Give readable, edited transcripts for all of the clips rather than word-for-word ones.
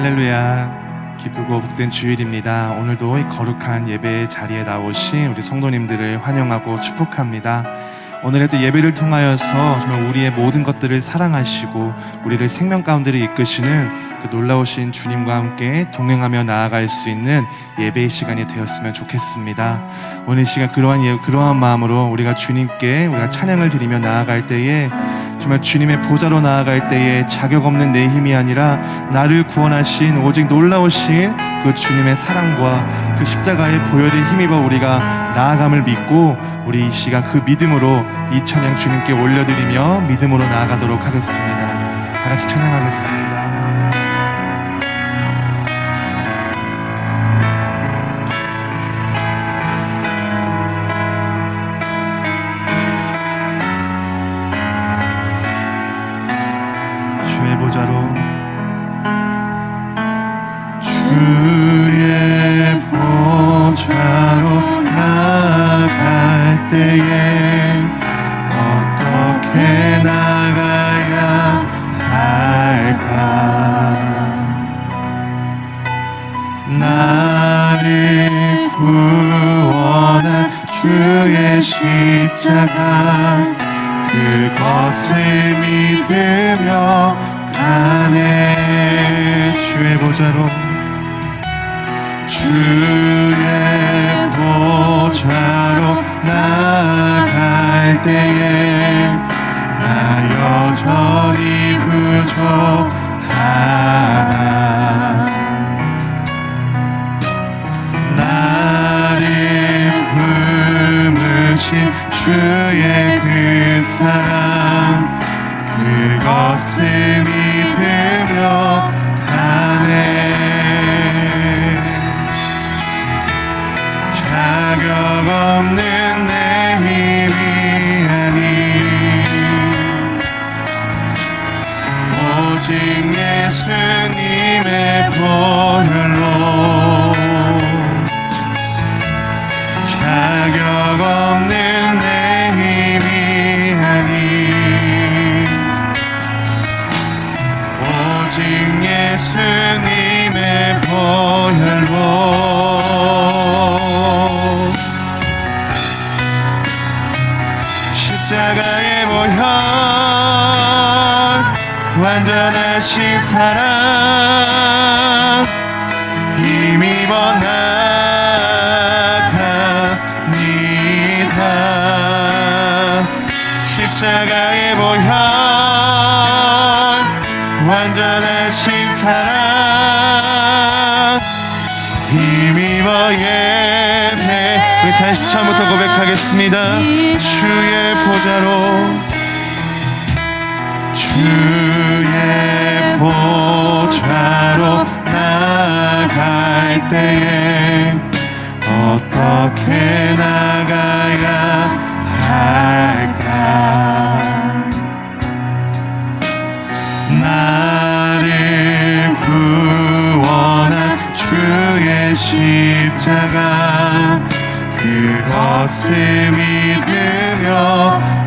할렐루야. 기쁘고 복된 주일입니다. 오늘도 이 거룩한 예배 자리에 나오신 우리 성도님들을 환영하고 축복합니다. 오늘의 또 예배를 통하여서 정말 우리의 모든 것들을 사랑하시고 우리를 생명 가운데로 이끄시는 그 놀라우신 주님과 함께 동행하며 나아갈 수 있는 예배의 시간이 되었으면 좋겠습니다. 오늘 이 시간 그러한 마음으로 우리가 주님께 우리가 찬양을 드리며 나아갈 때에 정말 주님의 보좌로 나아갈 때에 자격 없는 내 힘이 아니라 나를 구원하신 오직 놀라우신 그 주님의 사랑과 그 십자가의 보혈에 힘입어 우리가 나아감을 믿고 우리 이 시간 그 믿음으로 이 찬양 주님께 올려드리며 믿음으로 나아가도록 하겠습니다. 다 같이 찬양하겠습니다. 주의 보좌로 주의 보좌로 나아갈 때에 어떻게 나가야 할까? 나를 구원한 주의 십자가 그것을 믿으며 가네. 주의 보좌로 주의 보좌로 나아갈 때에 나 여전히 부족하나. 나를 품으신 주의 그 사랑 그것을 믿으며 가네. 자격 없는 내 힘이 아닌 오직 예수님의 보혈로 자격 없는 내 힘이 아닌 오직 예수님의 보혈로 십자가의 보혈 완전하신 사랑 힘입어 나갑니다. 십자가의 보혈 완전하신 사랑 힘입어 예배. 우리 다시 처음부터 고백하겠습니다. 주의 보좌로 주의 보좌로 나아갈 때에 어떻게 나가야 할까? 나를 구원한 주의 십자가 그것을 믿으며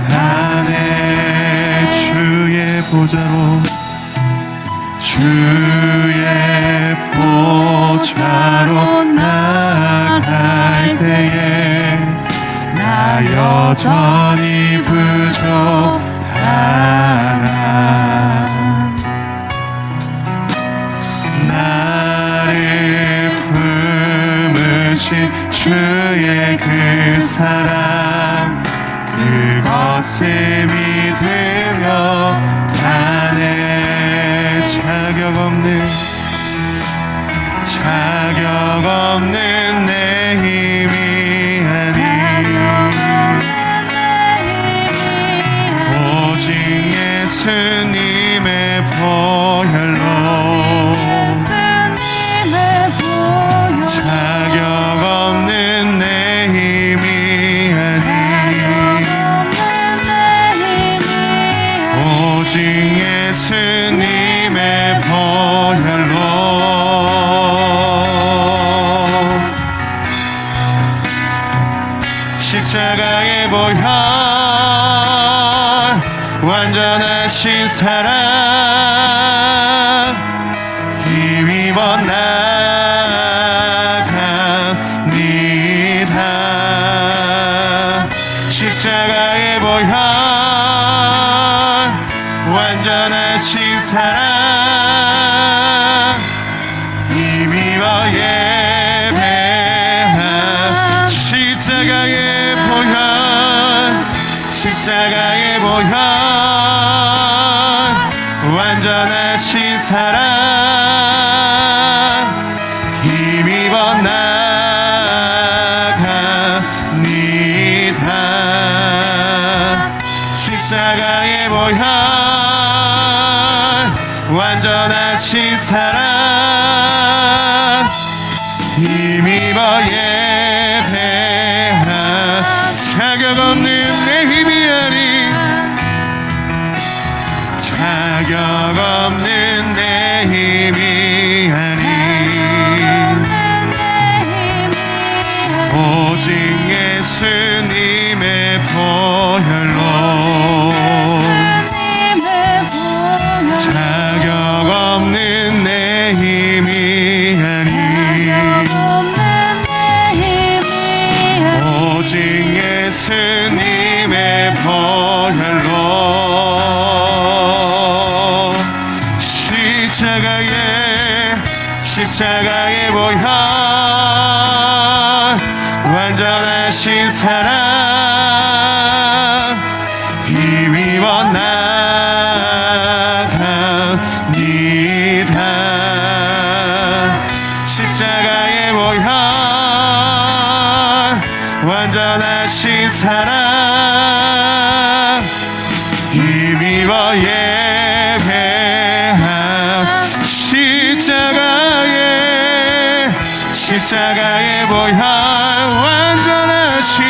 가네. 주의 보좌로 주의 보좌로 나아갈 때에 나 여전히 부족하나. 나를 품으신 주의 그 사랑 그것을 믿으며 가네. 자격 없는 내 힘이 아닌 오직 예수님의 보혈로 자격 없는 내 힘이 아닌 오직 예수님의 보혈로 십자가의 보혈 완전하신 사랑 힘입어 보혈 완전하신 사랑 힘입어 나갑니다. 십자가의 보혈 완전하신 사랑 힘입어 예배하 자격 없는 내 힘이 아닌 자격 없는 내 힘이 아닌 오직 예수님의 보혈로 자격 없는 내 힘이 아닌 오직 예수님의 보혈로 십자가의 보혈 완전하신 사랑 힘입어 나갑니다. 십자가의 보혈 완전하신 사랑 힘입어 예배하 십자가의 보혈 완전하신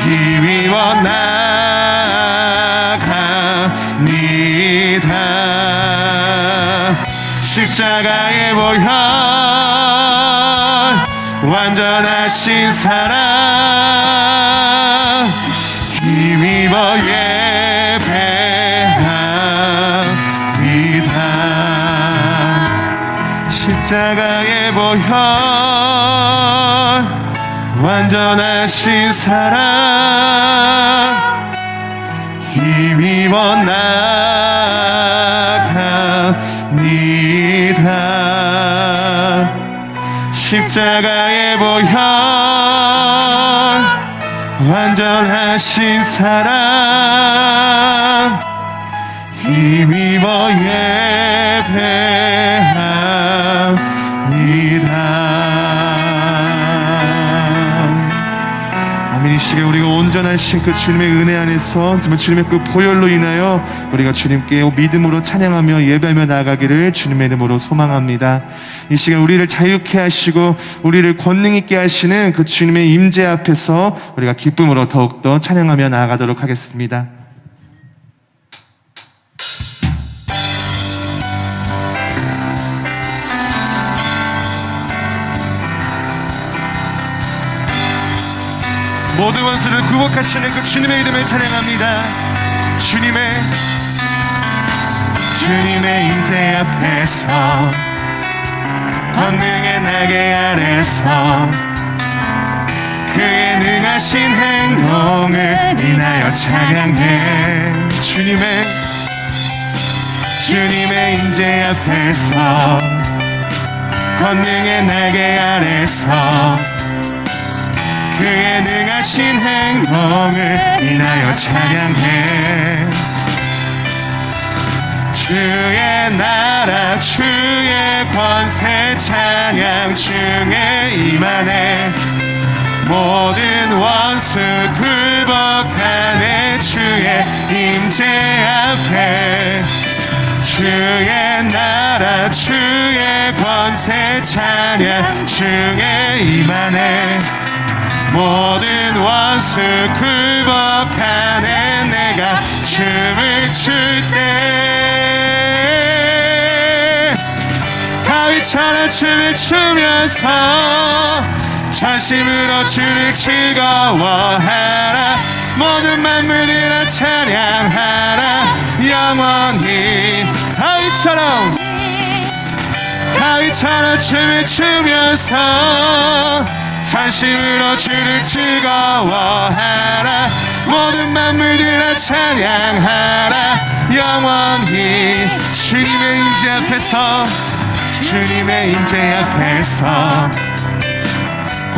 힘입어 나갑니다. 십자가의 보혈 완전하신 사랑 힘입어 예배합니다. 십자가의 보혈 완전하신 사랑 힘입어 나갑니다. 십자가의 보혈 완전하신 사랑 힘입어 예배합니다. 아멘. 이 시간 우리가 온전하신 그 주님의 은혜 안에서 정말 주님의 그 보혈로 인하여 우리가 주님께 믿음으로 찬양하며 예배하며 나아가기를 주님의 이름으로 소망합니다. 이 시간 우리를 자유케 하시고 우리를 권능 있게 하시는 그 주님의 임재 앞에서 우리가 기쁨으로 더욱더 찬양하며 나아가도록 하겠습니다. 모든 원수를 굴복하시는 그 주님의 이름을 찬양합니다. 주님의 임재 앞에서 권능의 날개 아래서 그의 능하신 행동을 인하여 찬양해. 주님의 임재 앞에서 권능의 날개 아래서 그의 능하신 행동을 인하여 찬양해. 주의 나라 주의 권세 찬양 중에 임하네. 모든 원수 굴복하네. 주의 임재 앞에 주의 나라 주의 권세 찬양 중에 임하네. 모든 원수 굴복하네. 내가 춤을 출 때 다윗처럼 춤을 추면서 전심으로 주를 즐거워하라. 모든 만물이라 찬양하라. 영원히 다윗처럼 춤을 추면서 전심으로 주를 즐거워하라. 모든 만물들아 찬양하라. 영원히 주님의 임재 앞에서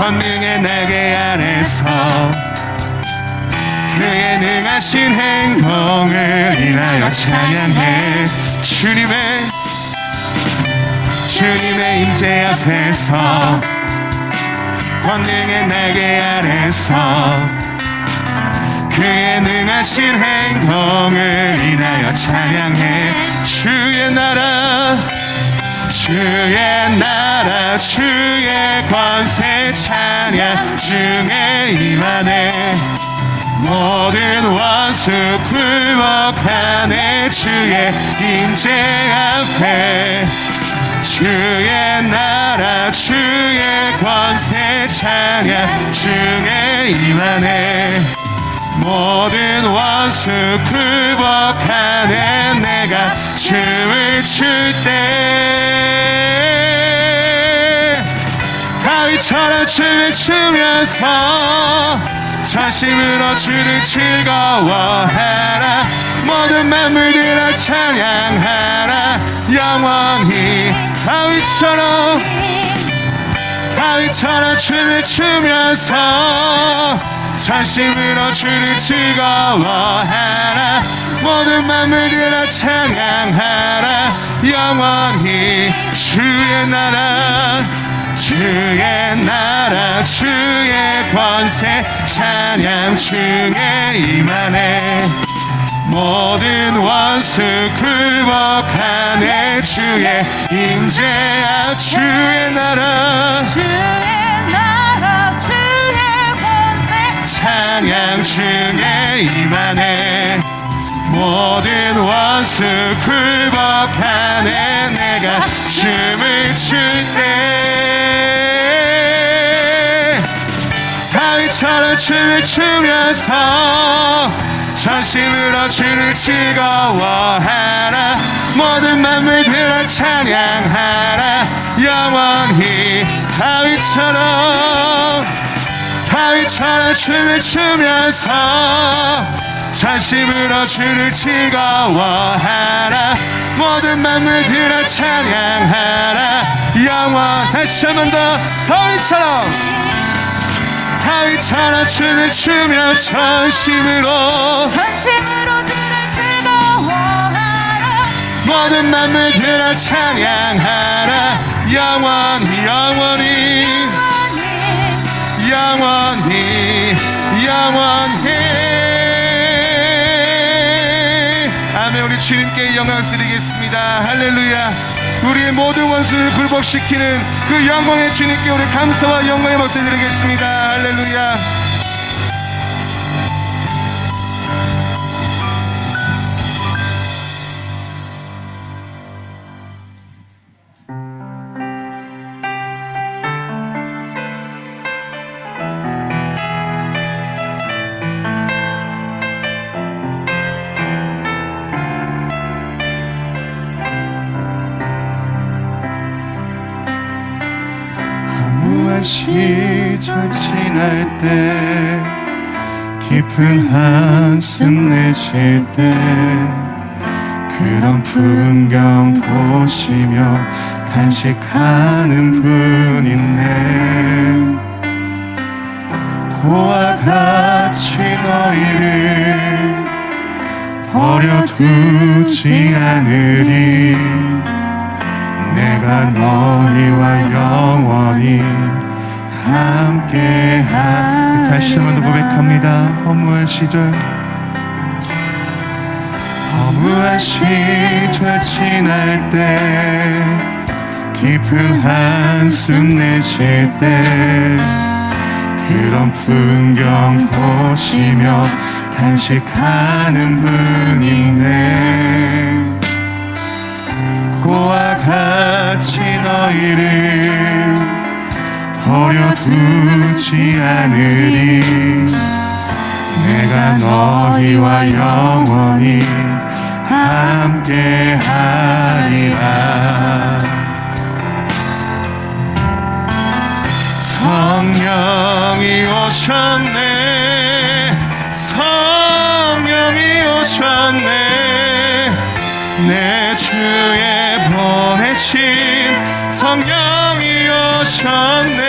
권능의 날개 아래서 그의 능하신 행동을 인하여 찬양해. 주님의 임재 앞에서 권능의 날개 아래서 그의 능하신 행동을 인하여 찬양해. 주의 나라 주의 권세 찬양 중에 임하네. 모든 원수 굴복하네. 주의 임재 앞에 주의 나라 주의 권세 찬양 중에 임하네. 모든 원수 굴복하네. 내가 춤을 출 때 다윗처럼 춤을 추면서 전심으로 주를 즐거워하라. 모든 만물들아 찬양하라. 영원히 다윗처럼 춤을 추면서 전심으로 주를 즐거워하라. 모든 만물들아 찬양하라. 영원히 주의 나라 주의 권세 찬양 중에 임하네. 모든 원수 굴복하네. 주의 임재 앞 주의 나라 찬양 중에 임하네. 모든 원수 굴복하네. 내가 춤을 출 때 다윗처럼 춤을 추면서 전심으로 주를 즐거워하라. 모든 만물들아 찬양하라. 영원히 다윗처럼 춤을 추면서 전심으로 주를 즐거워하라. 모든 만물들아 찬양하라. 다시 한 번 더 다윗처럼 춤을 추며 전심으로 주를 즐거워하라. 모든 만물들아 찬양하라. 영원히 아멘. 우리 주님께 영광 드리겠습니다. 할렐루야. 우리의 모든 원수를 굴복시키는 그 영광의 주님께 우리 감사와 영광의 박수 드리겠습니다. 할렐루야. 시절 지날 때 깊은 한숨 내쉴 때 그런 풍경 보시며 간식하는 분 있네. 고와 같이 너희를 버려두지 않으리. 내가 너희와 영원히 함께하. 다시 한 번 더 고백합니다. 허무한 시절 지날 때 깊은 한숨 내쉴 때 그런 풍경 보시며 간식하는 분 있네. 고와 같이 너희를 버려두지 않으리. 내가 너희와 영원히 함께하리라. 성령이 오셨네. 성령이 오셨네. 내 주에 보내신 성령이 오셨네.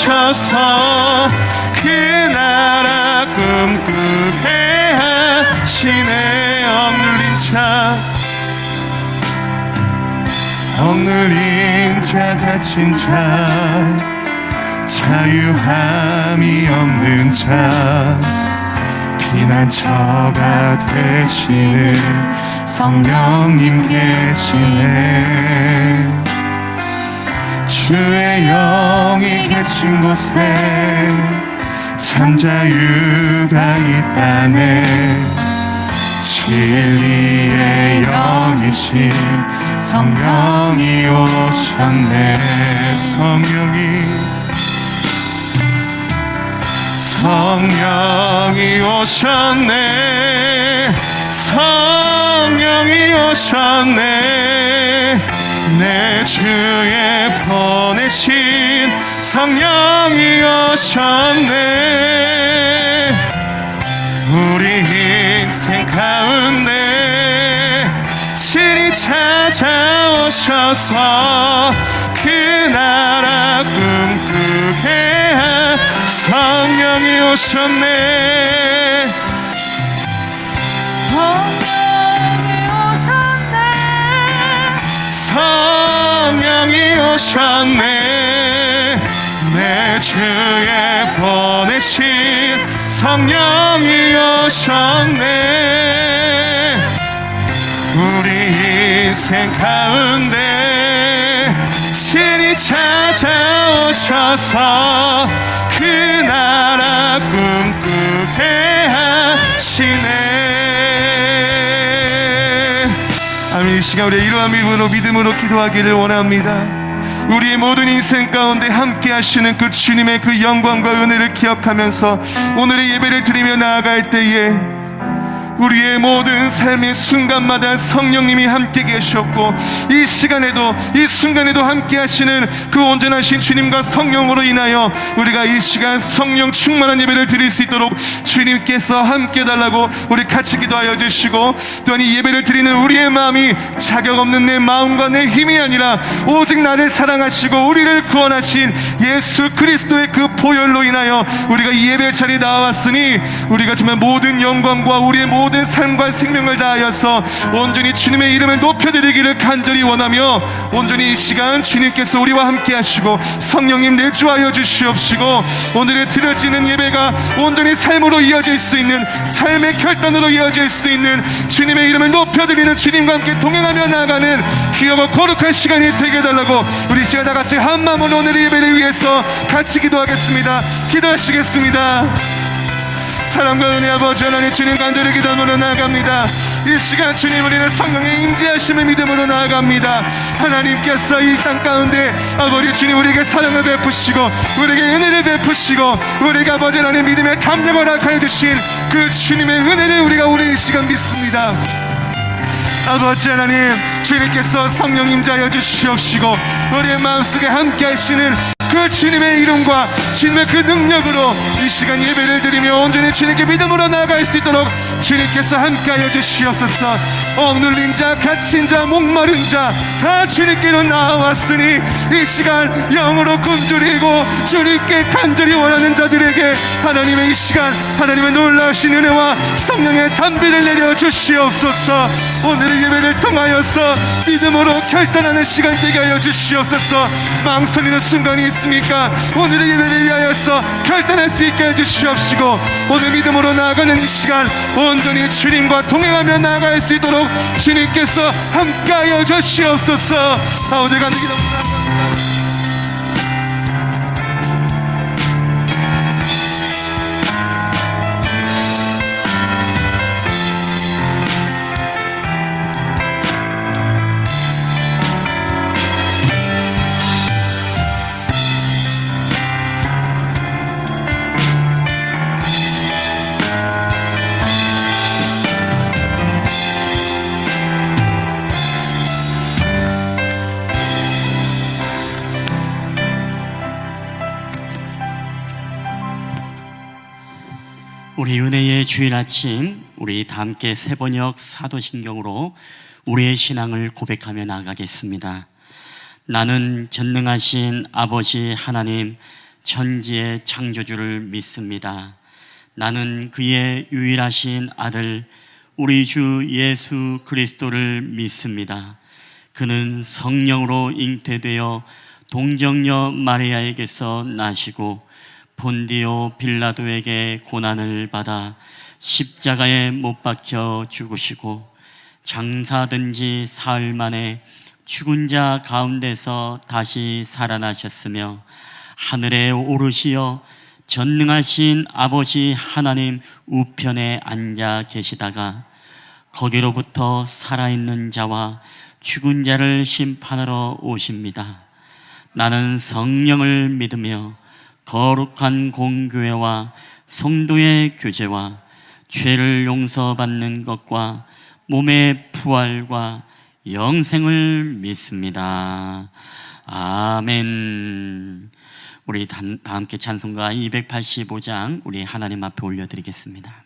찾아오셔서 그 나라 꿈꾸게 하시네. 억눌린 자 갇힌 자 자유함이 없는 자 피난처가 되시는 성령님 계시네. 주의 영이 계신 곳에 참 자유가 있다네. 진리의 영이신 성령이 오셨네. 성령이 오셨네. 성령이 오셨네. 내 주에 보내신 성령이 오셨네. 우리 인생 가운데 신이 찾아오셔서 그 나라 꿈꾸게 한 성령이 오셨네. 성령이 오셨네. 내 주에 보내신 성령이 오셨네. 우리 인생 가운데 신이 찾아오셔서 그 나라 꿈꾸게 하시네. 아멘. 이 시간 우리의 이러한 믿음으로 기도하기를 원합니다. 우리의 모든 인생 가운데 함께 하시는 그 주님의 그 영광과 은혜를 기억하면서 오늘의 예배를 드리며 나아갈 때에 우리의 모든 삶의 순간마다 성령님이 함께 계셨고 이 시간에도 이 순간에도 함께 하시는 그 온전하신 주님과 성령으로 인하여 우리가 이 시간 성령 충만한 예배를 드릴 수 있도록 주님께서 함께 달라고 우리 같이 기도하여 주시고, 또한 이 예배를 드리는 우리의 마음이 자격 없는 내 마음과 내 힘이 아니라 오직 나를 사랑하시고 우리를 구원하신 예수 그리스도의 그 보혈로 인하여 우리가 이 예배 자리에 나왔으니 우리가 정말 모든 영광과 우리의 모든 삶과 생명을 다하여서 온전히 주님의 이름을 높여드리기를 간절히 원하며, 온전히 이 시간 주님께서 우리와 함께 하시고 성령님 내주하여 주시옵시고 오늘의 드려지는 예배가 온전히 삶으로 이어질 수 있는, 삶의 결단으로 이어질 수 있는, 주님의 이름을 높여드리는, 주님과 함께 동행하며 나아가는 귀하고 거룩한 시간이 되게 해달라고 우리 시간 다 같이 한 마음으로 오늘의 예배를 위해서 같이 기도하겠습니다. 기도하시겠습니다. 사랑과 은혜 아버지 하나님, 주님 간절히 기도하며 나아갑니다. 이 시간 주님, 우리는 성령의 임재하심을 믿음으로 나아갑니다. 하나님께서 이 땅 가운데 아버지 주님 우리에게 사랑을 베푸시고 우리에게 은혜를 베푸시고 우리가 아버지 하나님 믿음의 담력을 허락하여 주신 그 주님의 은혜를 우리가 오늘 이 시간 믿습니다. 아버지 하나님, 주님께서 성령 임재하여 주시옵시고 우리의 마음속에 함께 하시는 그 주님의 이름과 주님의 그 능력으로 이 시간 예배를 드리며 온전히 주님께 믿음으로 나아갈 수 있도록 주님께서 함께하여 주시옵소서. 억눌린 자, 갇힌 자, 목마른 자 다 주님께로 나와왔으니 이 시간 영으로 굶주리고 주님께 간절히 원하는 자들에게 하나님의 이 시간 하나님의 놀라우신 은혜와 성령의 담비를 내려 주시옵소서. 오늘의 예배를 통하여서 믿음으로 결단하는 시간 되게 하여 주시옵소서. 망설이는 순간이 있습니까? 오늘의 예배를 위하여서 결단할 수 있게 해주시옵시고 오늘 믿음으로 나아가는 이 시간 온전히 주님과 동행하며 나아갈 수 있도록 주님께서 함께하여 주시옵소서. 오늘 가는 길 너무 감사합니다. 우리 은혜의 주일 아침, 우리 다 함께 세번역 사도신경으로 우리의 신앙을 고백하며 나아가겠습니다. 나는 전능하신 아버지 하나님, 천지의 창조주를 믿습니다. 나는 그의 유일하신 아들 우리 주 예수 그리스도를 믿습니다. 그는 성령으로 잉태되어 동정녀 마리아에게서 나시고 본디오 빌라도에게 고난을 받아 십자가에 못 박혀 죽으시고 장사된 지 사흘 만에 죽은 자 가운데서 다시 살아나셨으며 하늘에 오르시어 전능하신 아버지 하나님 우편에 앉아 계시다가 거기로부터 살아있는 자와 죽은 자를 심판하러 오십니다. 나는 성령을 믿으며 거룩한 공교회와 성도의 교제와 죄를 용서받는 것과 몸의 부활과 영생을 믿습니다. 아멘. 우리 다 함께 찬송가 285장 우리 하나님 앞에 올려드리겠습니다.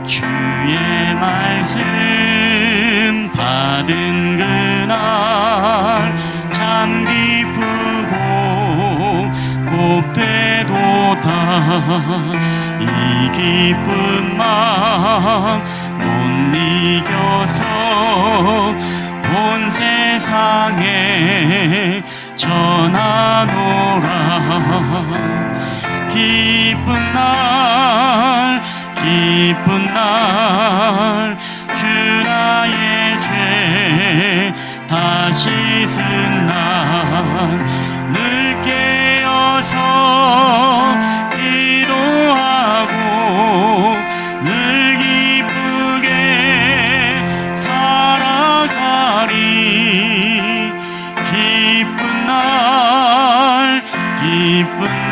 주의 말씀 받은 그날 참 기쁘고 복되도다. 이 기쁜 마음 못 이겨서 온 세상에 전하노라. 기쁜 날 주 나의 죄 다 씻은 날 늘 깨어서 기도하고 늘 기쁘게 살아가리. 기쁜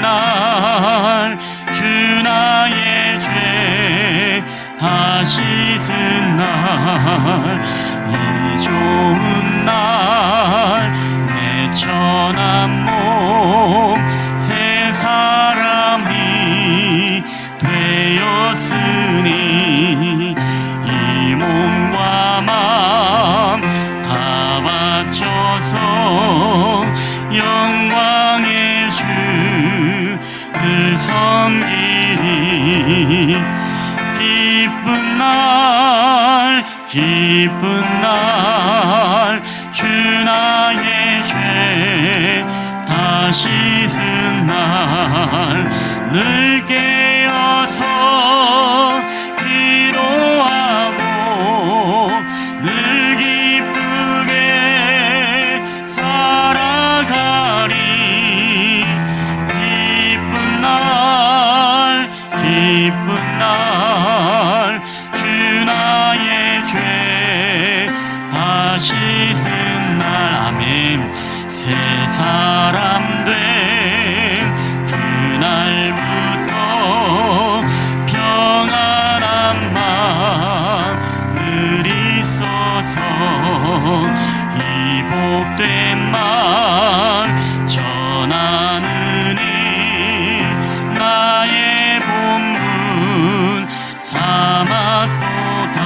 날 주 나의 죄 다 씻은 날 이 좋은 날 내 천한 몸 새 사람이 되었으니 이 몸과 마음 다 바쳐서 영광의 주를 섬기리. 기쁜 날 주 나의 죄 다 씻은 날 늘 깨어서 기도하고 늘 기쁘게 살아가리. 기쁜 날 주 나의 죄 다 씻은 날. 아멘. 새 사람 된 그날부터 평안한 마음 늘 있어서 이 복된 말 전하느니 나의 본분 삼았도다.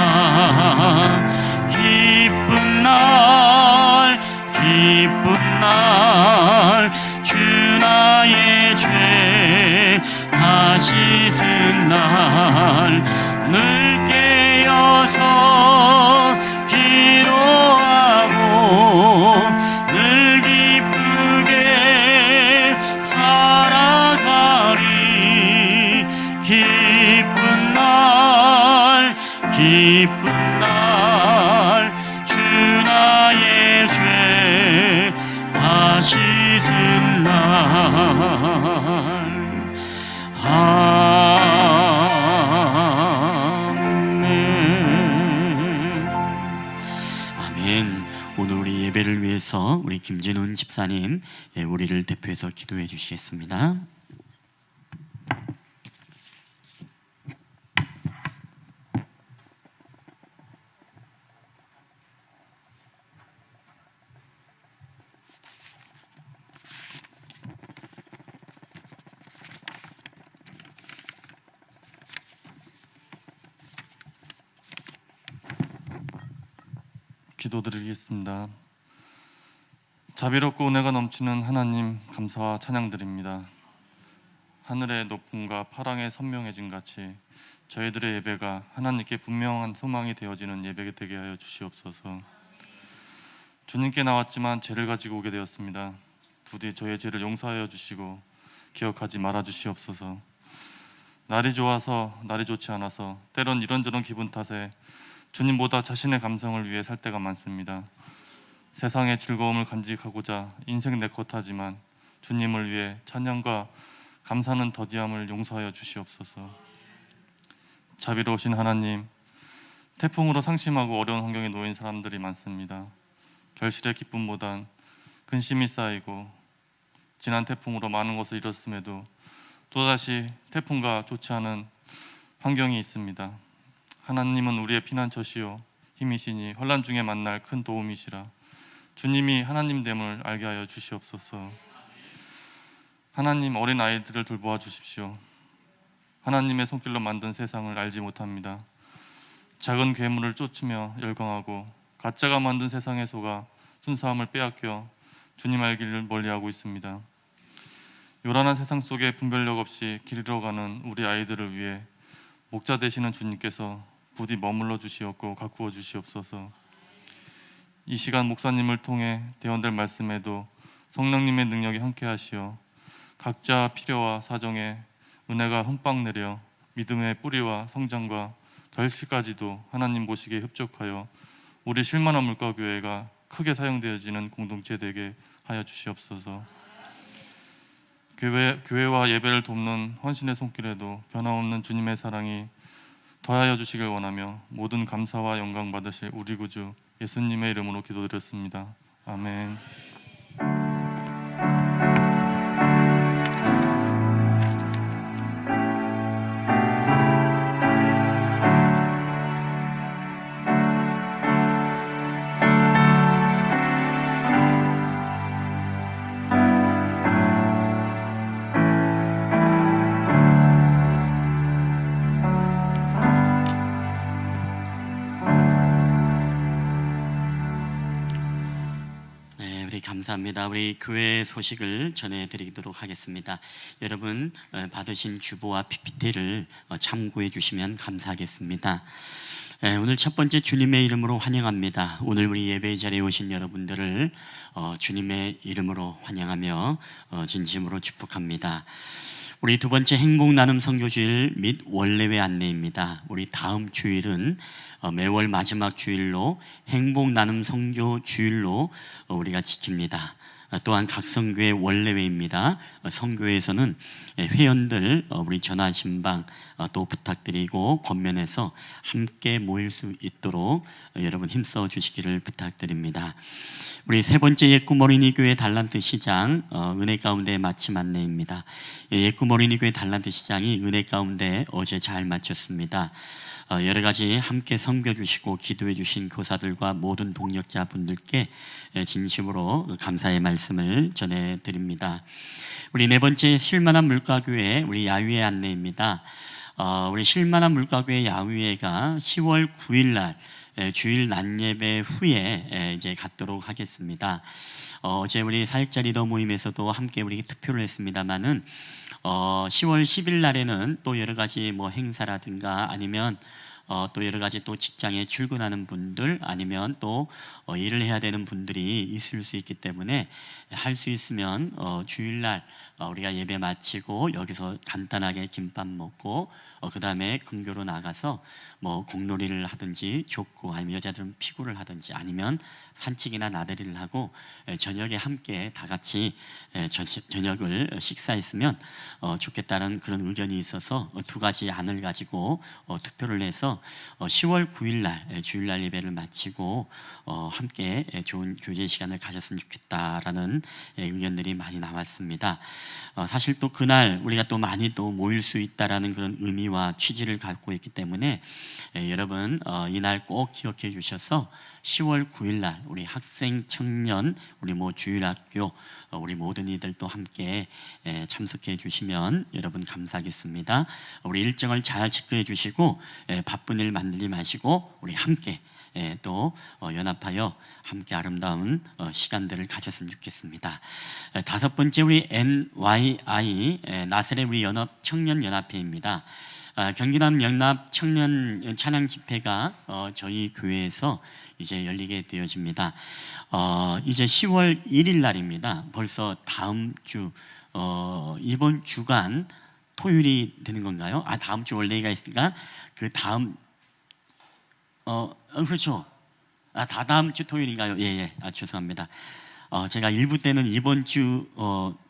기쁜 날 주 나의 죄 다 씻은 날 늘 깨어서 기도하고 늘 기쁘게 살아가리. 기쁜 날 주 나의 죄 다 씻은 날. 아멘. 아멘. 오늘 우리 예배를 위해서 우리 김진훈 집사님 우리를 대표해서 기도해 주시겠습니다. 기도드리겠습니다. 자비롭고 은혜가 넘치는 하나님 감사와 찬양드립니다. 하늘의 높음과 파랑의 선명해짐 같이 저희들의 예배가 하나님께 분명한 소망이 되어지는 예배가 되게 하여 주시옵소서. 주님께 나왔지만 죄를 가지고 오게 되었습니다. 부디 저의 죄를 용서하여 주시고 기억하지 말아 주시옵소서. 날이 좋아서 날이 좋지 않아서 때론 이런저런 기분 탓에 주님보다 자신의 감성을 위해 살 때가 많습니다. 세상의 즐거움을 간직하고자 인생 네컷 하지만 주님을 위해 찬양과 감사는 더디함을 용서하여 주시옵소서. 자비로우신 하나님, 태풍으로 상심하고 어려운 환경에 놓인 사람들이 많습니다. 결실의 기쁨보단 근심이 쌓이고 지난 태풍으로 많은 것을 잃었음에도 또다시 태풍과 좋지 않은 환경이 있습니다. 하나님은 우리의 피난처시요 힘이시니 환난 중에 만날 큰 도움이시라. 주님이 하나님됨을 알게 하여 주시옵소서. 하나님, 어린 아이들을 돌보아 주십시오. 하나님의 손길로 만든 세상을 알지 못합니다. 작은 괴물을 쫓으며 열광하고 가짜가 만든 세상에 속아 순수함을 빼앗겨 주님 알기를 멀리하고 있습니다. 요란한 세상 속에 분별력 없이 길 잃어가는 우리 아이들을 위해 목자 되시는 주님께서 부디 머물러 주시옵고 가꾸어 주시옵소서. 이 시간 목사님을 통해 대언될 말씀에도 성령님의 능력이 함께 하시어 각자 필요와 사정에 은혜가 흠빵 내려 믿음의 뿌리와 성장과 결실까지도 하나님 보시기에 협족하여 우리 실만한 물가교회가 크게 사용되어지는 공동체 되게 하여 주시옵소서. 교회와 예배를 돕는 헌신의 손길에도 변함없는 주님의 사랑이 더하여 주시길 원하며 모든 감사와 영광 받으실 우리 구주 예수님의 이름으로 기도드렸습니다. 아멘. 감사합니다. 우리 교회 소식을 전해드리도록 하겠습니다. 여러분 받으신 주보와 PPT를 참고해 주시면 감사하겠습니다. 오늘 첫 번째 주님의 이름으로 환영합니다. 오늘 우리 예배 자리에 오신 여러분들을 주님의 이름으로 환영하며 진심으로 축복합니다. 우리 두 번째 행복 나눔 선교주일 및 원례회 안내입니다. 우리 다음 주일은 매월 마지막 주일로 행복 나눔 선교 주일로 우리가 지킵니다. 또한 각 선교회 원례회입니다. 선교회에서는 회원들 우리 전화 신방 또 부탁드리고 권면해서 함께 모일 수 있도록 여러분 힘써 주시기를 부탁드립니다. 우리 세 번째 예꿈 어린이교회 달란트 시장 은혜 가운데 마침 안내입니다. 예꿈 어린이교회 달란트 시장이 은혜 가운데 어제 잘 마쳤습니다. 여러 가지 함께 섬겨주시고 기도해주신 교사들과 모든 동력자분들께 진심으로 감사의 말씀을 전해드립니다. 우리 네 번째 쉴만한 물가교회 우리 야유회 안내입니다. 우리 쉴만한 물가교회 야유회가 10월 9일 날 주일 낮예배 후에 이제 갖도록 하겠습니다. 어제 우리 사역자 리더 모임에서도 함께 우리 투표를 했습니다만은 10월 10일 날에는 또 여러 가지 뭐 행사라든가 아니면 또 여러 가지 또 직장에 출근하는 분들 아니면 또 일을 해야 되는 분들이 있을 수 있기 때문에 할 수 있으면 주일날 우리가 예배 마치고 여기서 간단하게 김밥 먹고 그 다음에 근교로 나가서 뭐 공놀이를 하든지 족구 아니면 여자들은 피구를 하든지 아니면 산책이나 나들이를 하고 저녁에 함께 다 같이 저녁을 식사했으면 좋겠다는 그런 의견이 있어서 두 가지 안을 가지고 투표를 해서 10월 9일 날 주일날 예배를 마치고 함께 좋은 교제 시간을 가졌으면 좋겠다라는 의견들이 많이 나왔습니다. 사실 또 그날 우리가 또 많이 또 모일 수 있다라는 그런 의미와 취지를 갖고 있기 때문에 여러분 이날 꼭 기억해 주셔서 10월 9일 날 우리 학생, 청년, 우리 뭐 주일학교 우리 모든 이들 또 함께 참석해 주시면 여러분 감사하겠습니다. 우리 일정을 잘 체크해 주시고 바쁜 일 만들지 마시고 우리 함께 또 연합하여 함께 아름다운 시간들을 가졌으면 좋겠습니다. 다섯 번째 우리 NYI 나사렛 우리 연합 청년 연합회입니다. 경기남 연합 청년 찬양 집회가 저희 교회에서 이제 열리게 되어집니다. 이제 10월 1일 날입니다. 벌써 다음 주 이번 주간 토요일이 되는 건가요? 다음 주 원래가 있으니까 그 다음 그렇죠. 다다음 주 토요일인가요? 예. 죄송합니다. 제가 일부 때는 이번 주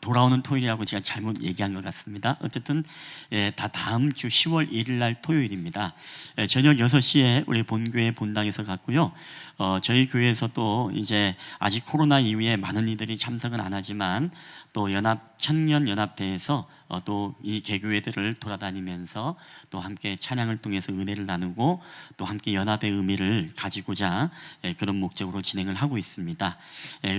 돌아오는 토요일이라고 제가 잘못 얘기한 것 같습니다. 어쨌든 다 다음 주 10월 1일 날 토요일입니다. 저녁 6시에 우리 본교회 본당에서 갖고요. 저희 교회에서 또 이제 아직 코로나 이후에 많은 이들이 참석은 안 하지만 또 연합 청년 연합회에서 또 이 개교회들을 돌아다니면서 또 함께 찬양을 통해서 은혜를 나누고 또 함께 연합의 의미를 가지고자 그런 목적으로 진행을 하고 있습니다.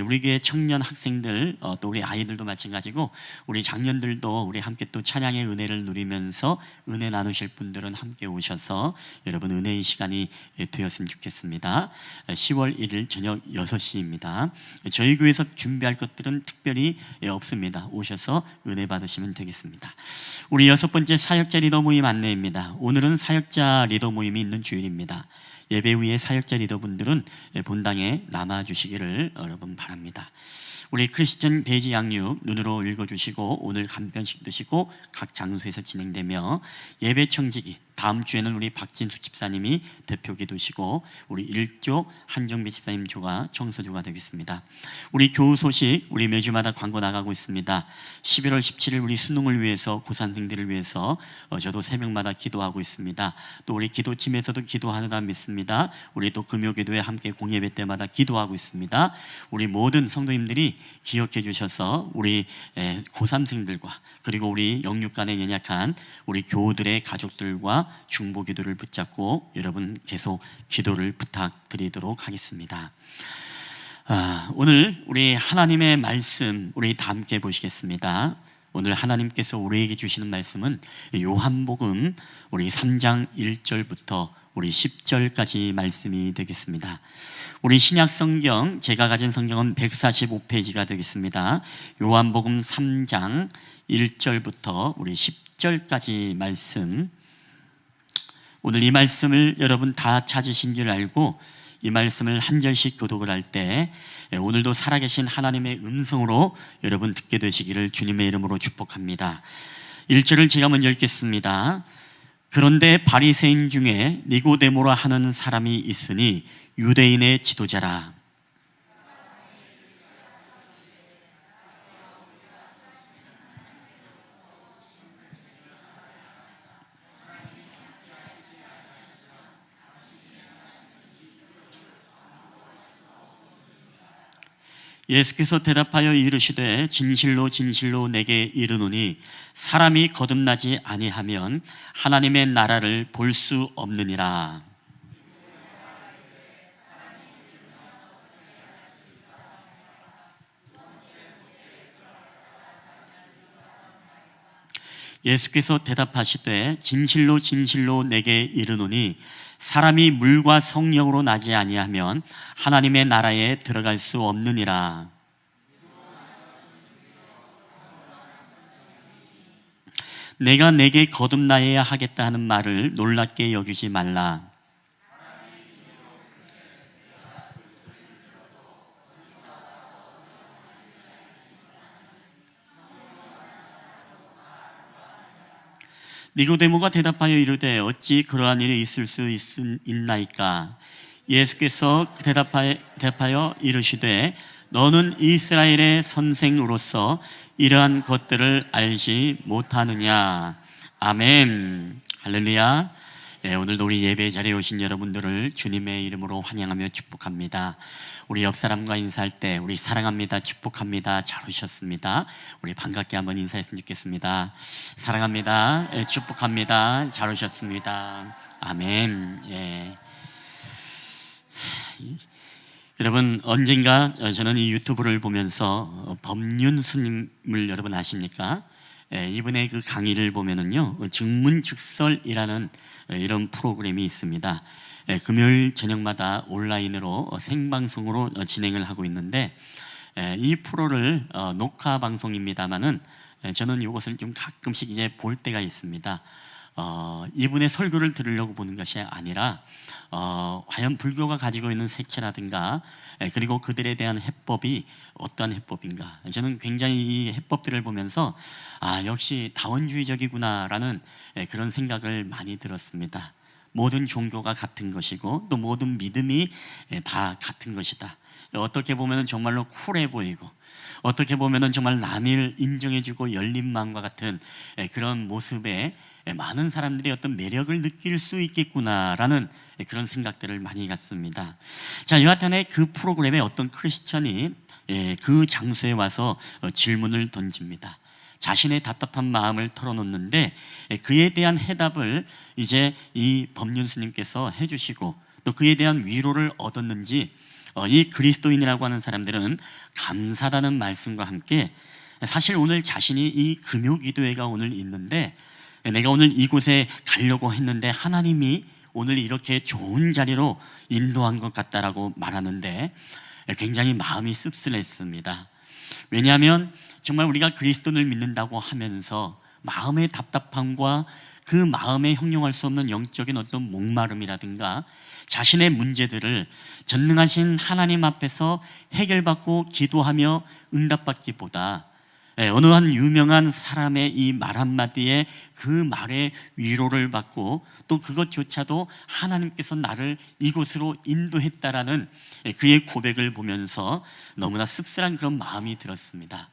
우리 교회 청년 학생들 또 우리 아이들도 마찬가지고 우리 장년들도 우리 함께 또 찬양의 은혜를 누리면서 은혜 나누실 분들은 함께 오셔서 여러분 은혜의 시간이 되었으면 좋겠습니다. 10월 1일 저녁 6시입니다. 저희 교회에서 준비할 것들은 특별히 없습니다. 오셔서 은혜 받으시면 되겠습니다. 우리 여섯 번째 사역자 리더 모임 안내입니다. 오늘은 사역자 리더 모임이 있는 주일입니다. 예배 후에 사역자 리더분들은 본당에 남아주시기를 여러분 바랍니다. 우리 크리스천 돼지 양육 눈으로 읽어주시고 오늘 간편식 드시고 각 장소에서 진행되며 예배 청지기 다음 주에는 우리 박진수 집사님이 대표 기도시고 우리 1조 한정배 집사님 조가 청소조가 되겠습니다. 우리 교우 소식 우리 매주마다 광고 나가고 있습니다. 11월 17일 우리 수능을 위해서 고산생들을 위해서 저도 새벽마다 기도하고 있습니다. 또 우리 기도팀에서도 기도하느라 믿습니다. 우리 또 금요기도에 함께 공예배 때마다 기도하고 있습니다. 우리 모든 성도님들이 기억해 주셔서 우리 고3생들과 그리고 우리 영육간에 연약한 우리 교우들의 가족들과 중보기도를 붙잡고 여러분 계속 기도를 부탁드리도록 하겠습니다. 오늘 우리 하나님의 말씀 우리 다 함께 보시겠습니다. 오늘 하나님께서 우리에게 주시는 말씀은 요한복음 우리 3장 1절부터 우리 10절까지 말씀이 되겠습니다. 우리 신약 성경 제가 가진 성경은 145페이지가 되겠습니다. 요한복음 3장 1절부터 우리 10절까지 말씀. 오늘 이 말씀을 여러분 다 찾으신 줄 알고 이 말씀을 한 절씩 교독을 할 때 오늘도 살아계신 하나님의 음성으로 여러분 듣게 되시기를 주님의 이름으로 축복합니다. 1절을 제가 먼저 읽겠습니다. 그런데 바리새인 중에 니고데모라 하는 사람이 있으니 유대인의 지도자라. 예수께서 대답하여 이르시되 진실로 진실로 내게 이르노니 사람이 거듭나지 아니하면 하나님의 나라를 볼 수 없느니라. 예수께서 대답하시되 진실로 진실로 내게 이르노니 사람이 물과 성령으로 나지 아니하면 하나님의 나라에 들어갈 수 없느니라. 내가 내게 거듭나야 하겠다 하는 말을 놀랍게 여기지 말라. 니고데모가 대답하여 이르되 어찌 그러한 일이 있을 수 있나이까. 예수께서 대답하여 이르시되 너는 이스라엘의 선생으로서 이러한 것들을 알지 못하느냐. 아멘. 할렐루야. 오늘도 우리 예배 자리에 오신 여러분들을 주님의 이름으로 환영하며 축복합니다. 우리 옆 사람과 인사할 때 우리 사랑합니다, 축복합니다, 잘 오셨습니다. 우리 반갑게 한번 인사했으면 좋겠습니다. 사랑합니다, 축복합니다, 잘 오셨습니다. 아멘. 예. 여러분 언젠가 저는 이 유튜브를 보면서 법륜스님을 여러분 아십니까? 이번에 그 강의를 보면은요, 증문즉설이라는 이런 프로그램이 있습니다. 금요일 저녁마다 온라인으로 생방송으로 진행을 하고 있는데, 이 프로를 녹화 방송입니다만은 저는 이것을 좀 가끔씩 이제 볼 때가 있습니다. 이분의 설교를 들으려고 보는 것이 아니라 과연 불교가 가지고 있는 색채라든가 그리고 그들에 대한 해법이 어떠한 해법인가, 저는 굉장히 이 해법들을 보면서 역시 다원주의적이구나라는 그런 생각을 많이 들었습니다. 모든 종교가 같은 것이고 또 모든 믿음이 다 같은 것이다. 어떻게 보면 정말로 쿨해 보이고, 어떻게 보면 정말 남을 인정해주고 열린 마음과 같은 그런 모습에 많은 사람들이 어떤 매력을 느낄 수 있겠구나라는 그런 생각들을 많이 갖습니다. 자, 여하튼에 그 프로그램에 어떤 크리스천이 그 장소에 와서 질문을 던집니다. 자신의 답답한 마음을 털어놓는데 그에 대한 해답을 이제 이 법륜 스님께서 해주시고 또 그에 대한 위로를 얻었는지 이 그리스도인이라고 하는 사람들은 감사하다는 말씀과 함께, 사실 오늘 자신이 이 금요기도회가 오늘 있는데 내가 오늘 이곳에 가려고 했는데 하나님이 오늘 이렇게 좋은 자리로 인도한 것 같다라고 말하는데 굉장히 마음이 씁쓸했습니다. 왜냐하면 정말 우리가 그리스도를 믿는다고 하면서 마음의 답답함과 그 마음에 형용할 수 없는 영적인 어떤 목마름이라든가 자신의 문제들을 전능하신 하나님 앞에서 해결받고 기도하며 응답받기보다 어느 한 유명한 사람의 이 말 한마디에 그 말에 위로를 받고 또 그것조차도 하나님께서 나를 이곳으로 인도했다라는 그의 고백을 보면서 너무나 씁쓸한 그런 마음이 들었습니다.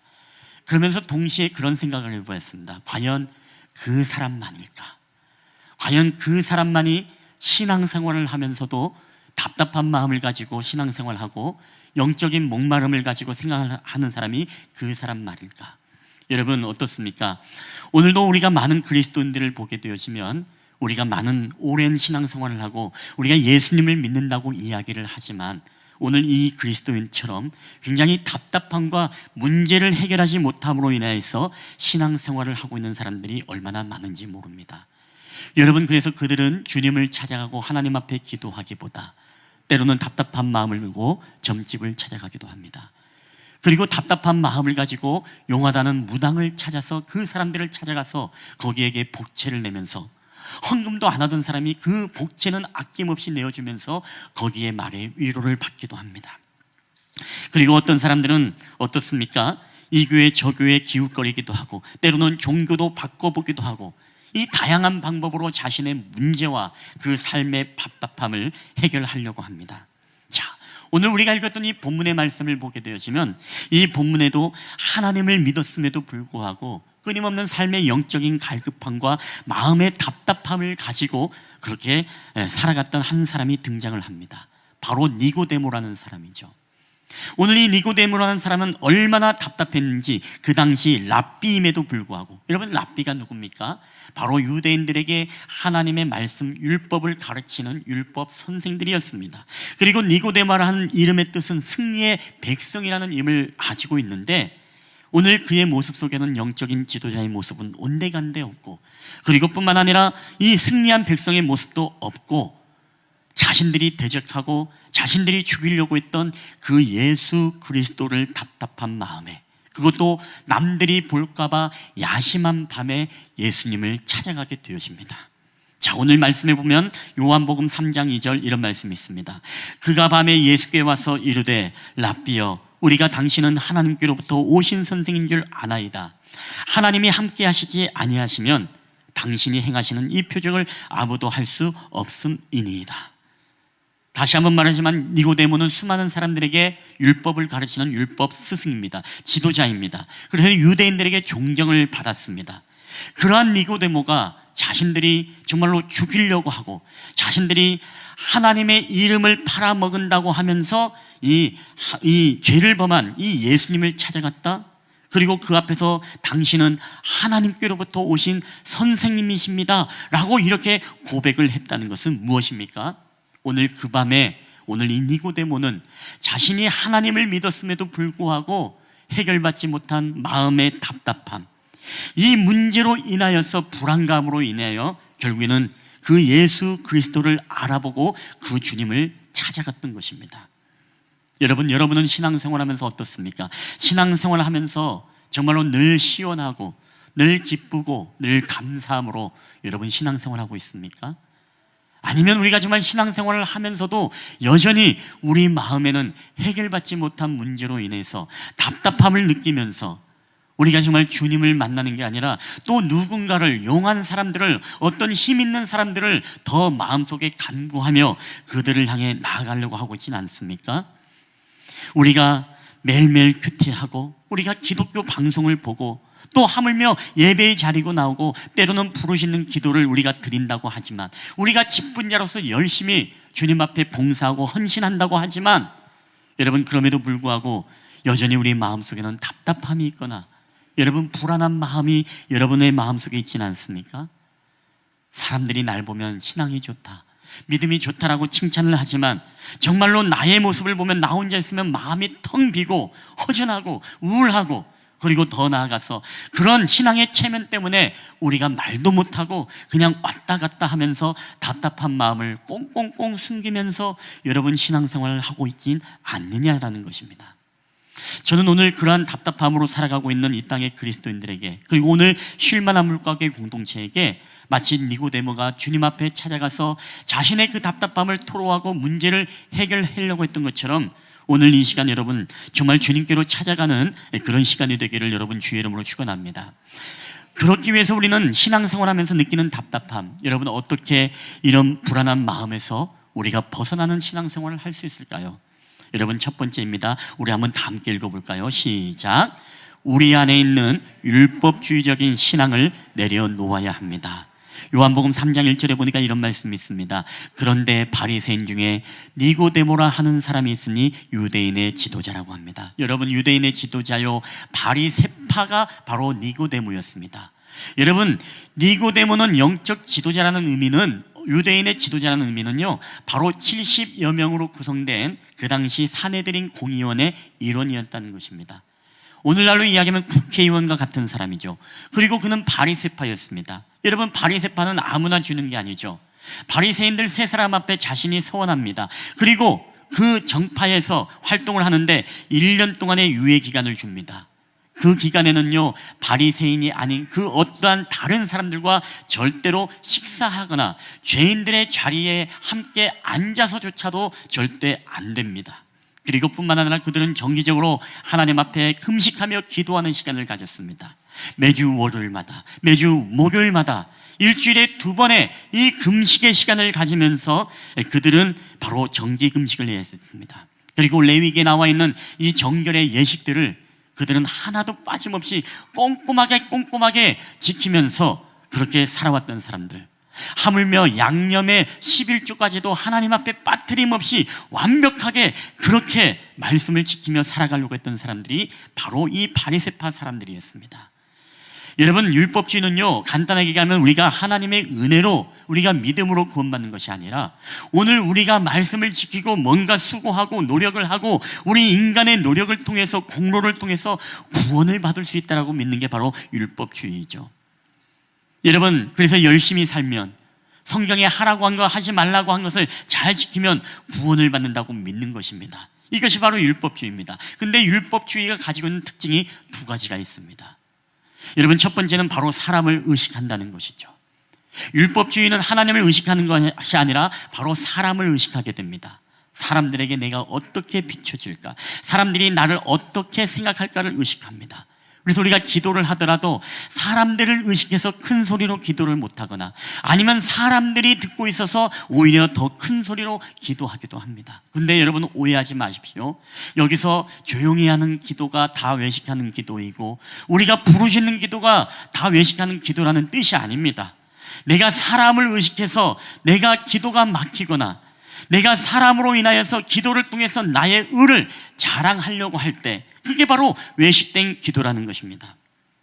그러면서 동시에 그런 생각을 해보았습니다. 과연 그 사람만일까? 과연 그 사람만이 신앙생활을 하면서도 답답한 마음을 가지고 신앙생활하고 영적인 목마름을 가지고 생각하는 사람이 그 사람 말일까? 여러분 어떻습니까? 오늘도 우리가 많은 그리스도인들을 보게 되어지면 우리가 많은 오랜 신앙생활을 하고 우리가 예수님을 믿는다고 이야기를 하지만 오늘 이 그리스도인처럼 굉장히 답답함과 문제를 해결하지 못함으로 인해서 신앙생활을 하고 있는 사람들이 얼마나 많은지 모릅니다. 여러분, 그래서 그들은 주님을 찾아가고 하나님 앞에 기도하기보다 때로는 답답한 마음을 들고 점집을 찾아가기도 합니다. 그리고 답답한 마음을 가지고 용하다는 무당을 찾아서 그 사람들을 찾아가서 거기에게 복채를 내면서 헌금도 안 하던 사람이 그 복채는 아낌없이 내어주면서 거기에 말에 위로를 받기도 합니다. 그리고 어떤 사람들은 어떻습니까? 이 교회 저 교회 기웃거리기도 하고 때로는 종교도 바꿔보기도 하고 이 다양한 방법으로 자신의 문제와 그 삶의 답답함을 해결하려고 합니다. 자, 오늘 우리가 읽었던 이 본문의 말씀을 보게 되어지면 이 본문에도 하나님을 믿었음에도 불구하고 끊임없는 삶의 영적인 갈급함과 마음의 답답함을 가지고 그렇게 살아갔던 한 사람이 등장을 합니다. 바로 니고데모라는 사람이죠. 오늘 이 니고데모라는 사람은 얼마나 답답했는지 그 당시 랍비임에도 불구하고, 여러분 랍비가 누굽니까? 바로 유대인들에게 하나님의 말씀 율법을 가르치는 율법 선생들이었습니다. 그리고 니고데모라는 이름의 뜻은 승리의 백성이라는 의미를 가지고 있는데 오늘 그의 모습 속에는 영적인 지도자의 모습은 온데간데 없고, 그리고 뿐만 아니라 이 승리한 백성의 모습도 없고, 자신들이 대적하고 자신들이 죽이려고 했던 그 예수 그리스도를 답답한 마음에, 그것도 남들이 볼까봐 야심한 밤에 예수님을 찾아가게 되어집니다. 자, 오늘 말씀해 보면 요한복음 3장 2절 이런 말씀이 있습니다. 그가 밤에 예수께 와서 이르되 랍비여 우리가 당신은 하나님께로부터 오신 선생인 줄 아나이다. 하나님이 함께 하시지 아니하시면 당신이 행하시는 이 표적을 아무도 할 수 없음이니이다. 다시 한번 말하지만 니고데모는 수많은 사람들에게 율법을 가르치는 율법 스승입니다. 지도자입니다. 그래서 유대인들에게 존경을 받았습니다. 그러한 니고데모가 자신들이 정말로 죽이려고 하고 자신들이 하나님의 이름을 팔아먹은다고 하면서 이 죄를 범한 이 예수님을 찾아갔다. 그리고 그 앞에서 당신은 하나님께로부터 오신 선생님이십니다 라고 이렇게 고백을 했다는 것은 무엇입니까? 오늘 그 밤에 오늘 이 니고데모는 자신이 하나님을 믿었음에도 불구하고 해결받지 못한 마음의 답답함, 이 문제로 인하여서 불안감으로 인하여 결국에는 그 예수 그리스도를 알아보고 그 주님을 찾아갔던 것입니다. 여러분은 신앙생활하면서 어떻습니까? 신앙생활하면서 정말로 늘 시원하고 늘 기쁘고 늘 감사함으로 여러분 신앙생활하고 있습니까? 아니면 우리가 정말 신앙생활을 하면서도 여전히 우리 마음에는 해결받지 못한 문제로 인해서 답답함을 느끼면서 우리가 정말 주님을 만나는 게 아니라 또 누군가를, 용한 사람들을, 어떤 힘 있는 사람들을 더 마음속에 간구하며 그들을 향해 나아가려고 하고 있지는 않습니까? 우리가 매일매일 큐티하고 우리가 기독교 방송을 보고 또 하물며 예배의 자리고 나오고 때로는 부르시는 기도를 우리가 드린다고 하지만, 우리가 직분자로서 열심히 주님 앞에 봉사하고 헌신한다고 하지만, 여러분 그럼에도 불구하고 여전히 우리 마음속에는 답답함이 있거나 여러분 불안한 마음이 여러분의 마음속에 있지는 않습니까? 사람들이 날 보면 신앙이 좋다, 믿음이 좋다라고 칭찬을 하지만 정말로 나의 모습을 보면 나 혼자 있으면 마음이 텅 비고 허전하고 우울하고, 그리고 더 나아가서 그런 신앙의 체면 때문에 우리가 말도 못하고 그냥 왔다 갔다 하면서 답답한 마음을 꽁꽁꽁 숨기면서 여러분 신앙생활을 하고 있진 않느냐라는 것입니다. 저는 오늘 그러한 답답함으로 살아가고 있는 이 땅의 그리스도인들에게, 그리고 오늘 쉴만한 물가게 공동체에게 마치 니고데모가 주님 앞에 찾아가서 자신의 그 답답함을 토로하고 문제를 해결하려고 했던 것처럼 오늘 이 시간 여러분 정말 주님께로 찾아가는 그런 시간이 되기를 여러분 주의 이름으로 축원합니다. 그렇기 위해서 우리는 신앙생활하면서 느끼는 답답함, 여러분 어떻게 이런 불안한 마음에서 우리가 벗어나는 신앙생활을 할 수 있을까요? 여러분 첫 번째입니다. 우리 한번 다 함께 읽어볼까요? 시작. 우리 안에 있는 율법주의적인 신앙을 내려놓아야 합니다. 요한복음 3장 1절에 보니까 이런 말씀이 있습니다. 그런데 바리새인 중에 니고데모라 하는 사람이 있으니 유대인의 지도자라고 합니다. 여러분 유대인의 지도자요, 바리새파가 바로 니고데모였습니다. 여러분 니고데모는 영적 지도자라는 의미는, 유대인의 지도자라는 의미는요, 바로 70여 명으로 구성된 그 당시 사내들인 공의원의 일원이었다는 것입니다. 오늘날로 이야기하면 국회의원과 같은 사람이죠. 그리고 그는 바리새파였습니다. 여러분 바리새파는 아무나 주는 게 아니죠. 바리새인들 세 사람 앞에 자신이 서원합니다. 그리고 그 정파에서 활동을 하는데 1년 동안의 유예 기간을 줍니다. 그 기간에는요, 바리새인이 아닌 그 어떠한 다른 사람들과 절대로 식사하거나 죄인들의 자리에 함께 앉아서조차도 절대 안 됩니다. 그리고 뿐만 아니라 그들은 정기적으로 하나님 앞에 금식하며 기도하는 시간을 가졌습니다. 매주 월요일마다, 매주 목요일마다 일주일에 2번의 이 금식의 시간을 가지면서 그들은 바로 정기 금식을 했습니다. 그리고 레위기에 나와 있는 이 정결의 예식들을 그들은 하나도 빠짐없이 꼼꼼하게 지키면서 그렇게 살아왔던 사람들, 하물며 양념의 11조까지도 하나님 앞에 빠트림 없이 완벽하게 그렇게 말씀을 지키며 살아가려고 했던 사람들이 바로 이 바리새파 사람들이었습니다. 여러분 율법주의는요, 간단하게 얘기하면 우리가 하나님의 은혜로, 우리가 믿음으로 구원받는 것이 아니라 오늘 우리가 말씀을 지키고 뭔가 수고하고 노력을 하고 우리 인간의 노력을 통해서, 공로를 통해서 구원을 받을 수 있다고 믿는 게 바로 율법주의죠. 여러분 그래서 열심히 살면, 성경에 하라고 한 거 하지 말라고 한 것을 잘 지키면 구원을 받는다고 믿는 것입니다. 이것이 바로 율법주의입니다. 근데 율법주의가 가지고 있는 특징이 2가지가 있습니다. 여러분 첫 번째는 바로 사람을 의식한다는 것이죠. 율법주의는 하나님을 의식하는 것이 아니라 바로 사람을 의식하게 됩니다. 사람들에게 내가 어떻게 비춰질까, 사람들이 나를 어떻게 생각할까를 의식합니다. 그래서 우리가 기도를 하더라도 사람들을 의식해서 큰 소리로 기도를 못하거나 아니면 사람들이 듣고 있어서 오히려 더 큰 소리로 기도하기도 합니다. 근데 여러분 오해하지 마십시오. 여기서 조용히 하는 기도가 다 외식하는 기도이고 우리가 부르시는 기도가 다 외식하는 기도라는 뜻이 아닙니다. 내가 사람을 의식해서 내가 기도가 막히거나 내가 사람으로 인하여서 기도를 통해서 나의 의를 자랑하려고 할 때, 그게 바로 외식된 기도라는 것입니다.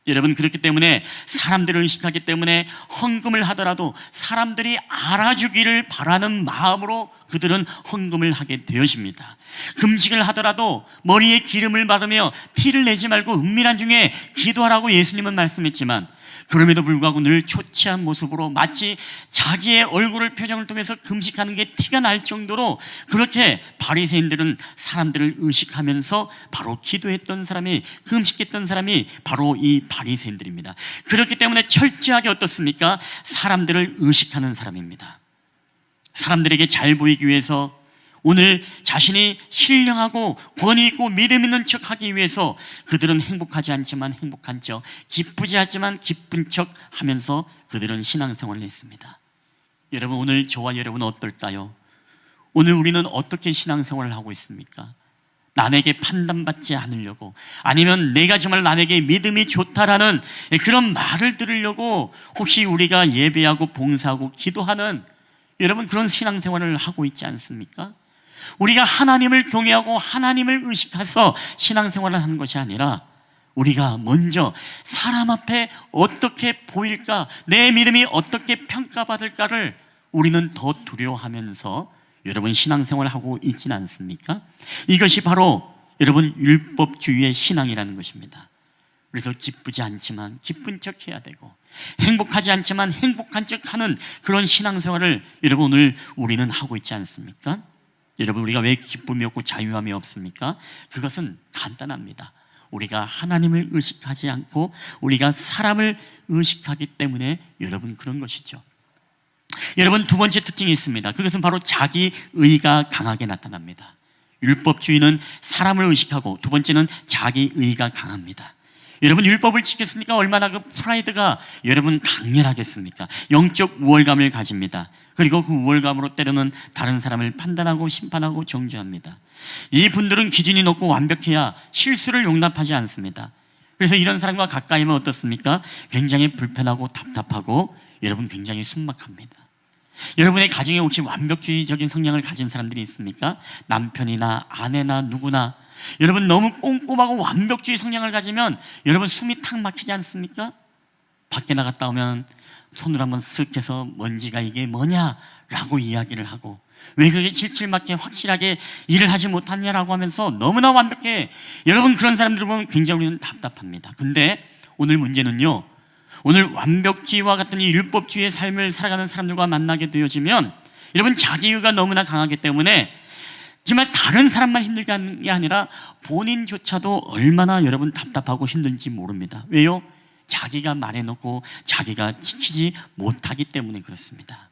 여러분, 그렇기 때문에 사람들을 의식하기 때문에 헌금을 하더라도 사람들이 알아주기를 바라는 마음으로 그들은 헌금을 하게 되어집니다. 금식을 하더라도 머리에 기름을 바르며 티를 내지 말고 은밀한 중에 기도하라고 예수님은 말씀했지만, 그럼에도 불구하고 늘 초췌한 모습으로 마치 자기의 얼굴을 표정을 통해서 금식하는 게 티가 날 정도로 그렇게 바리새인들은 사람들을 의식하면서 바로 기도했던 사람이, 금식했던 사람이 바로 이 바리새인들입니다. 그렇기 때문에 철저하게 어떻습니까? 사람들을 의식하는 사람입니다. 사람들에게 잘 보이기 위해서, 오늘 자신이 신령하고 권위 있고 믿음 있는 척하기 위해서 그들은 행복하지 않지만 행복한 척, 기쁘지 않지만 기쁜 척 하면서 그들은 신앙생활을 했습니다. 여러분, 오늘 저와 여러분은 어떨까요? 오늘 우리는 어떻게 신앙생활을 하고 있습니까? 남에게 판단받지 않으려고, 아니면 내가 정말 남에게 믿음이 좋다라는 그런 말을 들으려고 혹시 우리가 예배하고 봉사하고 기도하는, 여러분, 그런 신앙생활을 하고 있지 않습니까? 우리가 하나님을 경외하고 하나님을 의식해서 신앙생활을 하는 것이 아니라, 우리가 먼저 사람 앞에 어떻게 보일까, 내 믿음이 어떻게 평가받을까를 우리는 더 두려워하면서 여러분 신앙생활을 하고 있지는 않습니까? 이것이 바로 여러분 율법주의의 신앙이라는 것입니다. 그래서 기쁘지 않지만 기쁜 척 해야 되고, 행복하지 않지만 행복한 척 하는 그런 신앙생활을 여러분 오늘 우리는 하고 있지 않습니까? 여러분, 우리가 왜 기쁨이 없고 자유함이 없습니까? 그것은 간단합니다. 우리가 하나님을 의식하지 않고 우리가 사람을 의식하기 때문에 여러분 그런 것이죠. 여러분, 두 번째 특징이 있습니다. 그것은 바로 자기의가 강하게 나타납니다. 율법주의는 사람을 의식하고, 두 번째는 자기의가 강합니다. 여러분, 율법을 지켰으니까 얼마나 그 프라이드가 여러분 강렬하겠습니까? 영적 우월감을 가집니다. 그리고 그 우월감으로 때로는 다른 사람을 판단하고 심판하고 정죄합니다. 이 분들은 기준이 높고 완벽해야 실수를 용납하지 않습니다. 그래서 이런 사람과 가까이면 어떻습니까? 굉장히 불편하고 답답하고 여러분 굉장히 순박합니다. 여러분의 가정에 혹시 완벽주의적인 성향을 가진 사람들이 있습니까? 남편이나 아내나 누구나. 여러분, 너무 꼼꼼하고 완벽주의 성향을 가지면 여러분 숨이 탁 막히지 않습니까? 밖에 나갔다 오면 손으로 한번 쓱 해서 먼지가 이게 뭐냐라고 이야기를 하고, 왜 그렇게 칠칠맞게 확실하게 일을 하지 못하냐라고 하면서 너무나 완벽해. 여러분, 그런 사람들을 보면 굉장히 우리는 답답합니다. 근데 오늘 문제는요, 오늘 완벽주의와 같은 이 율법주의의 삶을 살아가는 사람들과 만나게 되어지면 여러분 자기의가 너무나 강하기 때문에 정말 다른 사람만 힘들게 하는 게 아니라 본인조차도 얼마나 여러분 답답하고 힘든지 모릅니다. 왜요? 자기가 말해놓고 자기가 지키지 못하기 때문에 그렇습니다.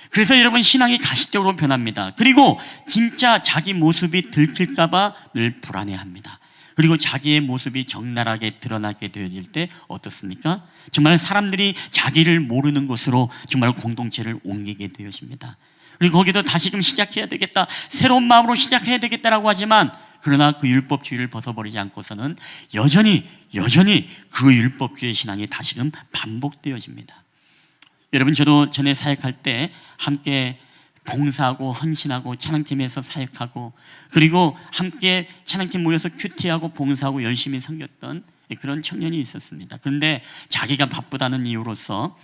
그래서 여러분 신앙이 가시적으로 변합니다. 그리고 진짜 자기 모습이 들킬까봐 늘 불안해합니다. 그리고 자기의 모습이 적나라하게 드러나게 되어질 때 어떻습니까? 정말 사람들이 자기를 모르는 곳으로 정말 공동체를 옮기게 되어집니다. 그리고 거기도 다시금 시작해야 되겠다, 새로운 마음으로 시작해야 되겠다라고 하지만, 그러나 그 율법주의를 벗어버리지 않고서는 여전히 그 율법주의 신앙이 다시금 반복되어집니다. 여러분, 저도 전에 사역할 때 함께 봉사하고 헌신하고 찬양팀에서 사역하고, 그리고 함께 찬양팀 모여서 큐티하고 봉사하고 열심히 섬겼던 그런 청년이 있었습니다. 그런데 자기가 바쁘다는 이유로서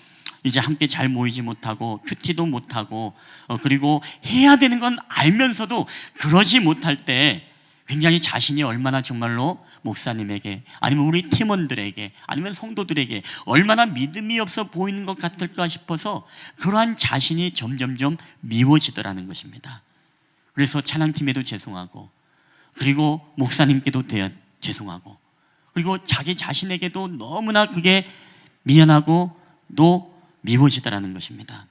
이제 함께 잘 모이지 못하고 큐티도 못하고, 그리고 해야 되는 건 알면서도 그러지 못할 때 굉장히 자신이 얼마나 정말로 목사님에게, 아니면 우리 팀원들에게, 아니면 성도들에게 얼마나 믿음이 없어 보이는 것 같을까 싶어서 그러한 자신이 점점점 미워지더라는 것입니다. 그래서 찬양팀에도 죄송하고, 그리고 목사님께도 죄송하고, 그리고 자기 자신에게도 너무나 그게 미안하고 또 미워지더라는 것입니다.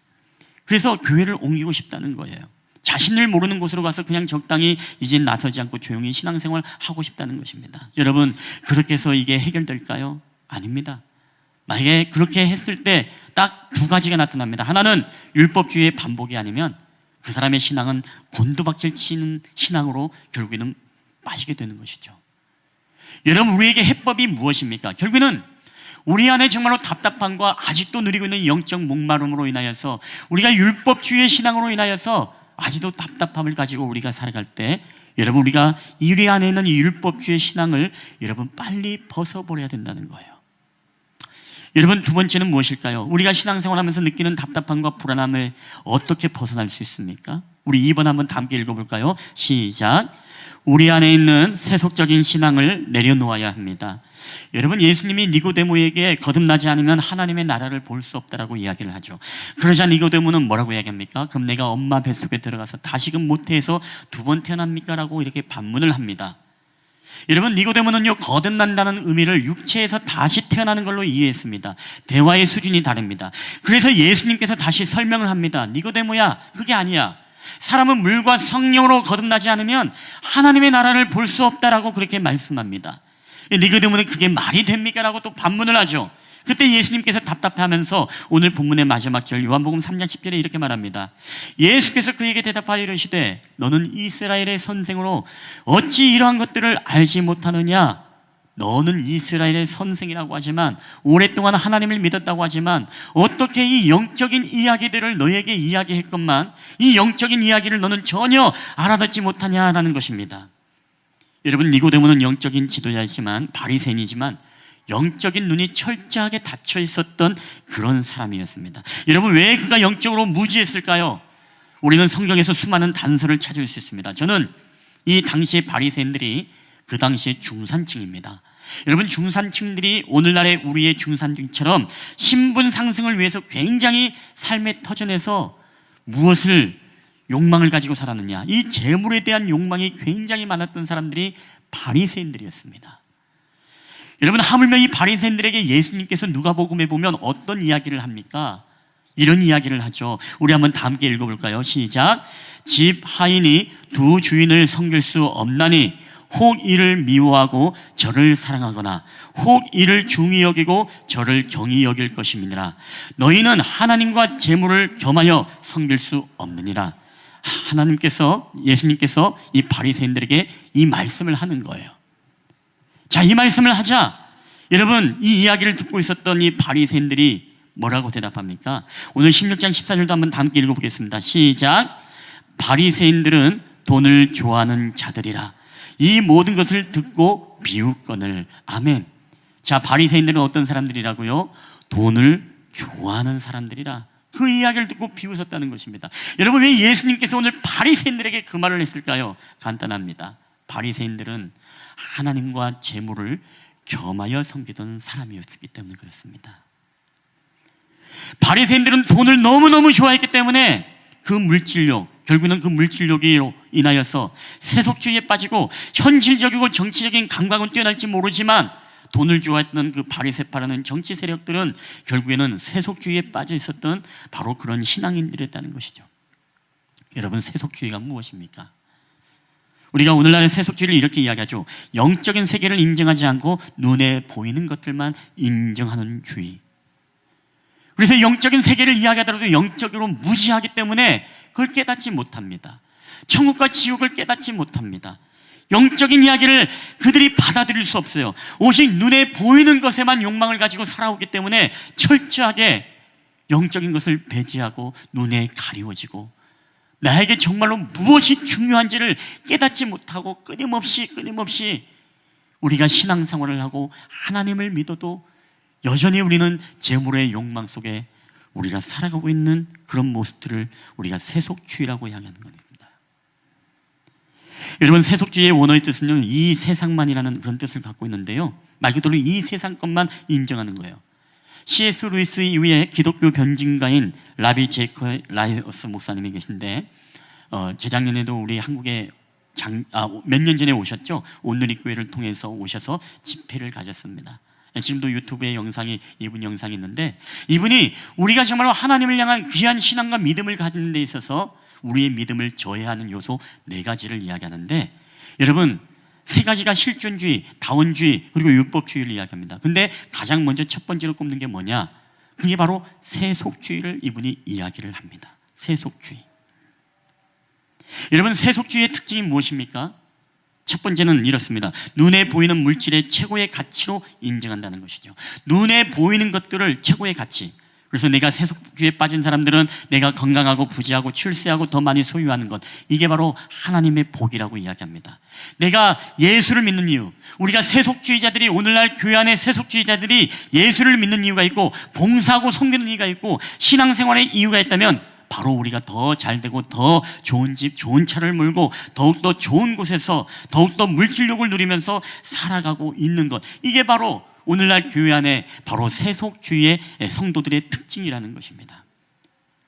그래서 교회를 옮기고 싶다는 거예요. 자신을 모르는 곳으로 가서 그냥 적당히 이제 나서지 않고 조용히 신앙생활 하고 싶다는 것입니다. 여러분, 그렇게 해서 이게 해결될까요? 아닙니다. 만약에 그렇게 했을 때 딱 두 가지가 나타납니다. 하나는 율법주의의 반복이 아니면 그 사람의 신앙은 곤두박질 치는 신앙으로 결국에는 빠지게 되는 것이죠. 여러분, 우리에게 해법이 무엇입니까? 결국에는 우리 안에 정말로 답답함과 아직도 누리고 있는 영적 목마름으로 인하여서, 우리가 율법주의의 신앙으로 인하여서 아직도 답답함을 가지고 우리가 살아갈 때, 여러분, 우리가 우리 안에 있는 이 율법주의 신앙을 여러분 빨리 벗어버려야 된다는 거예요. 여러분, 두 번째는 무엇일까요? 우리가 신앙생활하면서 느끼는 답답함과 불안함을 어떻게 벗어날 수 있습니까? 우리 2번 한번 다 함께 읽어볼까요? 시작. 우리 안에 있는 세속적인 신앙을 내려놓아야 합니다. 여러분, 예수님이 니고데모에게 거듭나지 않으면 하나님의 나라를 볼 수 없다라고 이야기를 하죠. 그러자 니고데모는 뭐라고 이야기합니까? 그럼 내가 엄마 뱃속에 들어가서 다시금 모태에서 두 번 태어납니까? 라고 이렇게 반문을 합니다. 여러분, 니고데모는요, 거듭난다는 의미를 육체에서 다시 태어나는 걸로 이해했습니다. 대화의 수준이 다릅니다. 그래서 예수님께서 다시 설명을 합니다. 니고데모야, 그게 아니야. 사람은 물과 성령으로 거듭나지 않으면 하나님의 나라를 볼 수 없다라고 그렇게 말씀합니다. 니고데모는 그게 말이 됩니까? 라고 또 반문을 하죠. 그때 예수님께서 답답해하면서 오늘 본문의 마지막 절 요한복음 3장 10절에 이렇게 말합니다. 예수께서 그에게 대답하여 이르시되 너는 이스라엘의 선생으로 어찌 이러한 것들을 알지 못하느냐? 너는 이스라엘의 선생이라고 하지만, 오랫동안 하나님을 믿었다고 하지만 어떻게 이 영적인 이야기들을 너에게 이야기했건만 이 영적인 이야기를 너는 전혀 알아듣지 못하냐라는 것입니다. 여러분, 니고데모는 영적인 지도자이지만, 바리새인이지만 영적인 눈이 철저하게 닫혀 있었던 그런 사람이었습니다. 여러분, 왜 그가 영적으로 무지했을까요? 우리는 성경에서 수많은 단서를 찾을 수 있습니다. 저는 이 당시의 바리새인들이 그 당시의 중산층입니다. 여러분, 중산층들이 오늘날의 우리의 중산층처럼 신분 상승을 위해서 굉장히 삶의 터전에서 무엇을 욕망을 가지고 살았느냐, 이 재물에 대한 욕망이 굉장히 많았던 사람들이 바리새인들이었습니다. 여러분, 하물며 이 바리새인들에게 예수님께서 누가복음에 보면 어떤 이야기를 합니까? 이런 이야기를 하죠. 우리 한번 다 함께 읽어볼까요? 시작. 집 하인이 두 주인을 섬길 수 없나니 혹 이를 미워하고 저를 사랑하거나 혹 이를 중히 여기고 저를 경히 여길 것임이니라. 너희는 하나님과 재물을 겸하여 섬길 수 없느니라. 하나님께서, 예수님께서 이 바리새인들에게 이 말씀을 하는 거예요. 자, 이 말씀을 하자 여러분, 이 이야기를 듣고 있었던 이 바리새인들이 뭐라고 대답합니까? 오늘 16장 14절도 한번 다 함께 읽어보겠습니다. 시작. 바리새인들은 돈을 좋아하는 자들이라. 이 모든 것을 듣고 비웃거늘. 아멘. 자, 바리새인들은 어떤 사람들이라고요? 돈을 좋아하는 사람들이라. 그 이야기를 듣고 비웃었다는 것입니다. 여러분, 왜 예수님께서 오늘 바리새인들에게 그 말을 했을까요? 간단합니다. 바리새인들은 하나님과 재물을 겸하여 섬기던 사람이었기 때문에 그렇습니다. 바리새인들은 돈을 너무너무 좋아했기 때문에 그 물질욕, 결국은 그 물질욕으로 인하여서 세속주의에 빠지고 현실적이고 정치적인 감각은 뛰어날지 모르지만 돈을 좋아했던 그 바리새파라는 정치 세력들은 결국에는 세속주의에 빠져 있었던 바로 그런 신앙인들이었다는 것이죠. 여러분, 세속주의가 무엇입니까? 우리가 오늘날의 세속주의를 이렇게 이야기하죠. 영적인 세계를 인정하지 않고 눈에 보이는 것들만 인정하는 주의. 그래서 영적인 세계를 이야기하더라도 영적으로 무지하기 때문에 그걸 깨닫지 못합니다. 천국과 지옥을 깨닫지 못합니다. 영적인 이야기를 그들이 받아들일 수 없어요. 오직 눈에 보이는 것에만 욕망을 가지고 살아오기 때문에 철저하게 영적인 것을 배제하고 눈에 가리워지고 나에게 정말로 무엇이 중요한지를 깨닫지 못하고 끊임없이 우리가 신앙생활을 하고 하나님을 믿어도 여전히 우리는 재물의 욕망 속에 우리가 살아가고 있는 그런 모습들을 우리가 세속주의라고 이야기하는 겁니다. 여러분, 세속주의의 원어의 뜻은 이 세상만이라는 그런 뜻을 갖고 있는데요, 말 그대로 이 세상 것만 인정하는 거예요. C.S. 루이스 이후에 기독교 변증가인 라비 제이커 라이어스 목사님이 계신데 재작년에도 우리 한국에 몇 년 전에 오셨죠. 온누리교회를 통해서 오셔서 집회를 가졌습니다. 지금도 유튜브에 영상이, 이분 영상이 있는데, 이분이 우리가 정말로 하나님을 향한 귀한 신앙과 믿음을 가지는 데 있어서 우리의 믿음을 저해하는 요소 4가지를 이야기하는데, 여러분, 3가지가 실존주의, 다원주의, 그리고 율법주의를 이야기합니다. 근데 가장 먼저 첫 번째로 꼽는 게 뭐냐? 그게 바로 세속주의를 이분이 이야기를 합니다. 세속주의. 여러분, 세속주의의 특징이 무엇입니까? 첫 번째는 이렇습니다. 눈에 보이는 물질의 최고의 가치로 인정한다는 것이죠. 눈에 보이는 것들을 최고의 가치. 그래서 내가 세속주의에 빠진 사람들은 내가 건강하고 부지하고 출세하고 더 많이 소유하는 것, 이게 바로 하나님의 복이라고 이야기합니다. 내가 예수를 믿는 이유, 우리가 세속주의자들이, 오늘날 교회 안에 세속주의자들이 예수를 믿는 이유가 있고 봉사하고 섬기는 이유가 있고 신앙생활의 이유가 있다면 바로 우리가 더 잘되고 더 좋은 집, 좋은 차를 몰고 더욱더 좋은 곳에서 더욱더 물질욕을 누리면서 살아가고 있는 것, 이게 바로 오늘날 교회 안에 바로 세속주의의 성도들의 특징이라는 것입니다.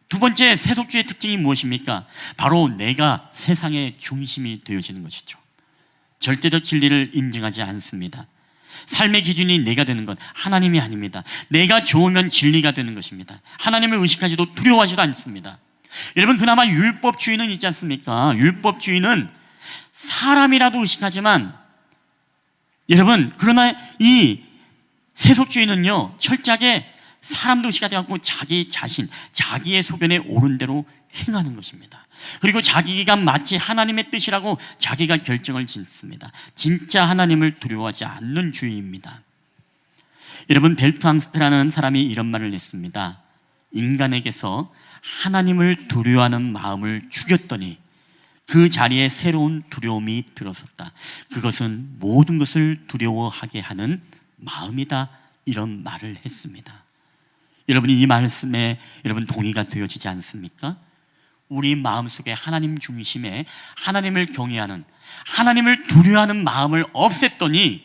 두 번째, 세속주의의 특징이 무엇입니까? 바로 내가 세상의 중심이 되어지는 것이죠. 절대적 진리를 인정하지 않습니다. 삶의 기준이 내가 되는 것, 하나님이 아닙니다. 내가 좋으면 진리가 되는 것입니다. 하나님을 의식하지도 두려워하지도 않습니다. 여러분, 그나마 율법주의는 있지 않습니까? 율법주의는 사람이라도 의식하지만, 여러분, 그러나 이 세속주의는요, 철저하게 사람도 의식하지 않고 자기 자신, 자기의 소견에 옳은 대로 행하는 것입니다. 그리고 자기가 마치 하나님의 뜻이라고 자기가 결정을 짓습니다. 진짜 하나님을 두려워하지 않는 주의입니다. 여러분, 벨트항스트라는 사람이 이런 말을 했습니다. 인간에게서 하나님을 두려워하는 마음을 죽였더니 그 자리에 새로운 두려움이 들어섰다. 그것은 모든 것을 두려워하게 하는 마음이다. 이런 말을 했습니다. 여러분이 이 말씀에 여러분 동의가 되어지지 않습니까? 우리 마음속에 하나님 중심에 하나님을 경외하는, 하나님을 두려워하는 마음을 없앴더니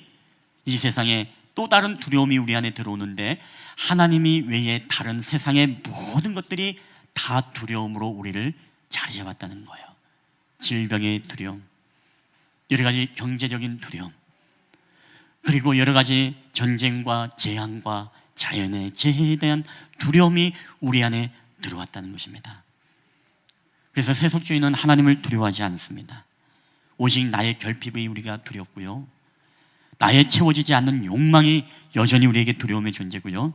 이 세상에 또 다른 두려움이 우리 안에 들어오는데, 하나님이 외에 다른 세상의 모든 것들이 다 두려움으로 우리를 자리 잡았다는 거예요. 질병의 두려움, 여러 가지 경제적인 두려움, 그리고 여러 가지 전쟁과 재앙과 자연의 재해에 대한 두려움이 우리 안에 들어왔다는 것입니다. 그래서 세속주의는 하나님을 두려워하지 않습니다. 오직 나의 결핍이 우리가 두렵고요, 나의 채워지지 않는 욕망이 여전히 우리에게 두려움의 존재고요,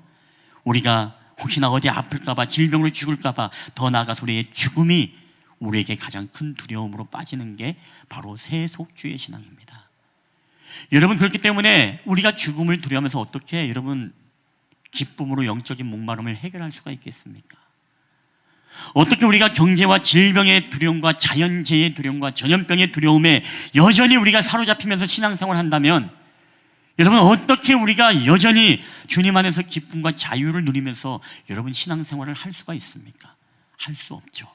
우리가 혹시나 어디 아플까봐, 질병으로 죽을까봐, 더 나아가서 우리의 죽음이 우리에게 가장 큰 두려움으로 빠지는 게 바로 세속주의 신앙입니다. 여러분, 그렇기 때문에 우리가 죽음을 두려워하면서 어떻게 여러분 기쁨으로 영적인 목마름을 해결할 수가 있겠습니까? 어떻게 우리가 경제와 질병의 두려움과 자연재해의 두려움과 전염병의 두려움에 여전히 우리가 사로잡히면서 신앙생활을 한다면, 여러분, 어떻게 우리가 여전히 주님 안에서 기쁨과 자유를 누리면서 여러분 신앙생활을 할 수가 있습니까? 할 수 없죠.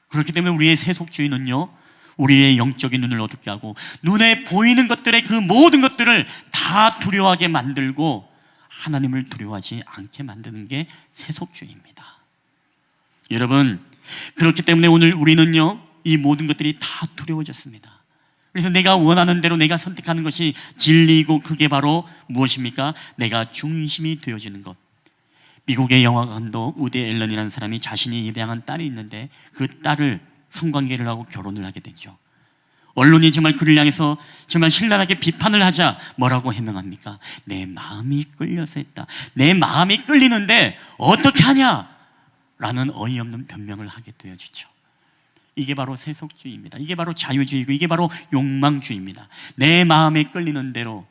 그렇기 때문에 우리의 세속주의는요, 우리의 영적인 눈을 어둡게 하고 눈에 보이는 것들의 그 모든 것들을 다 두려워하게 만들고 하나님을 두려워하지 않게 만드는 게 세속주의입니다. 여러분, 그렇기 때문에 오늘 우리는요, 이 모든 것들이 다 두려워졌습니다. 그래서 내가 원하는 대로 내가 선택하는 것이 진리이고, 그게 바로 무엇입니까? 내가 중심이 되어지는 것. 미국의 영화 감독 우디 앨런이라는 사람이 자신이 입양한 딸이 있는데 그 딸을 성관계를 하고 결혼을 하게 되죠. 언론이 정말 그를 향해서 정말 신랄하게 비판을 하자 뭐라고 해명합니까? 내 마음이 끌려서 했다. 내 마음이 끌리는데 어떻게 하냐? 라는 어이없는 변명을 하게 되어지죠. 이게 바로 세속주의입니다. 이게 바로 자유주의고, 이게 바로 욕망주의입니다. 내 마음에 끌리는 대로,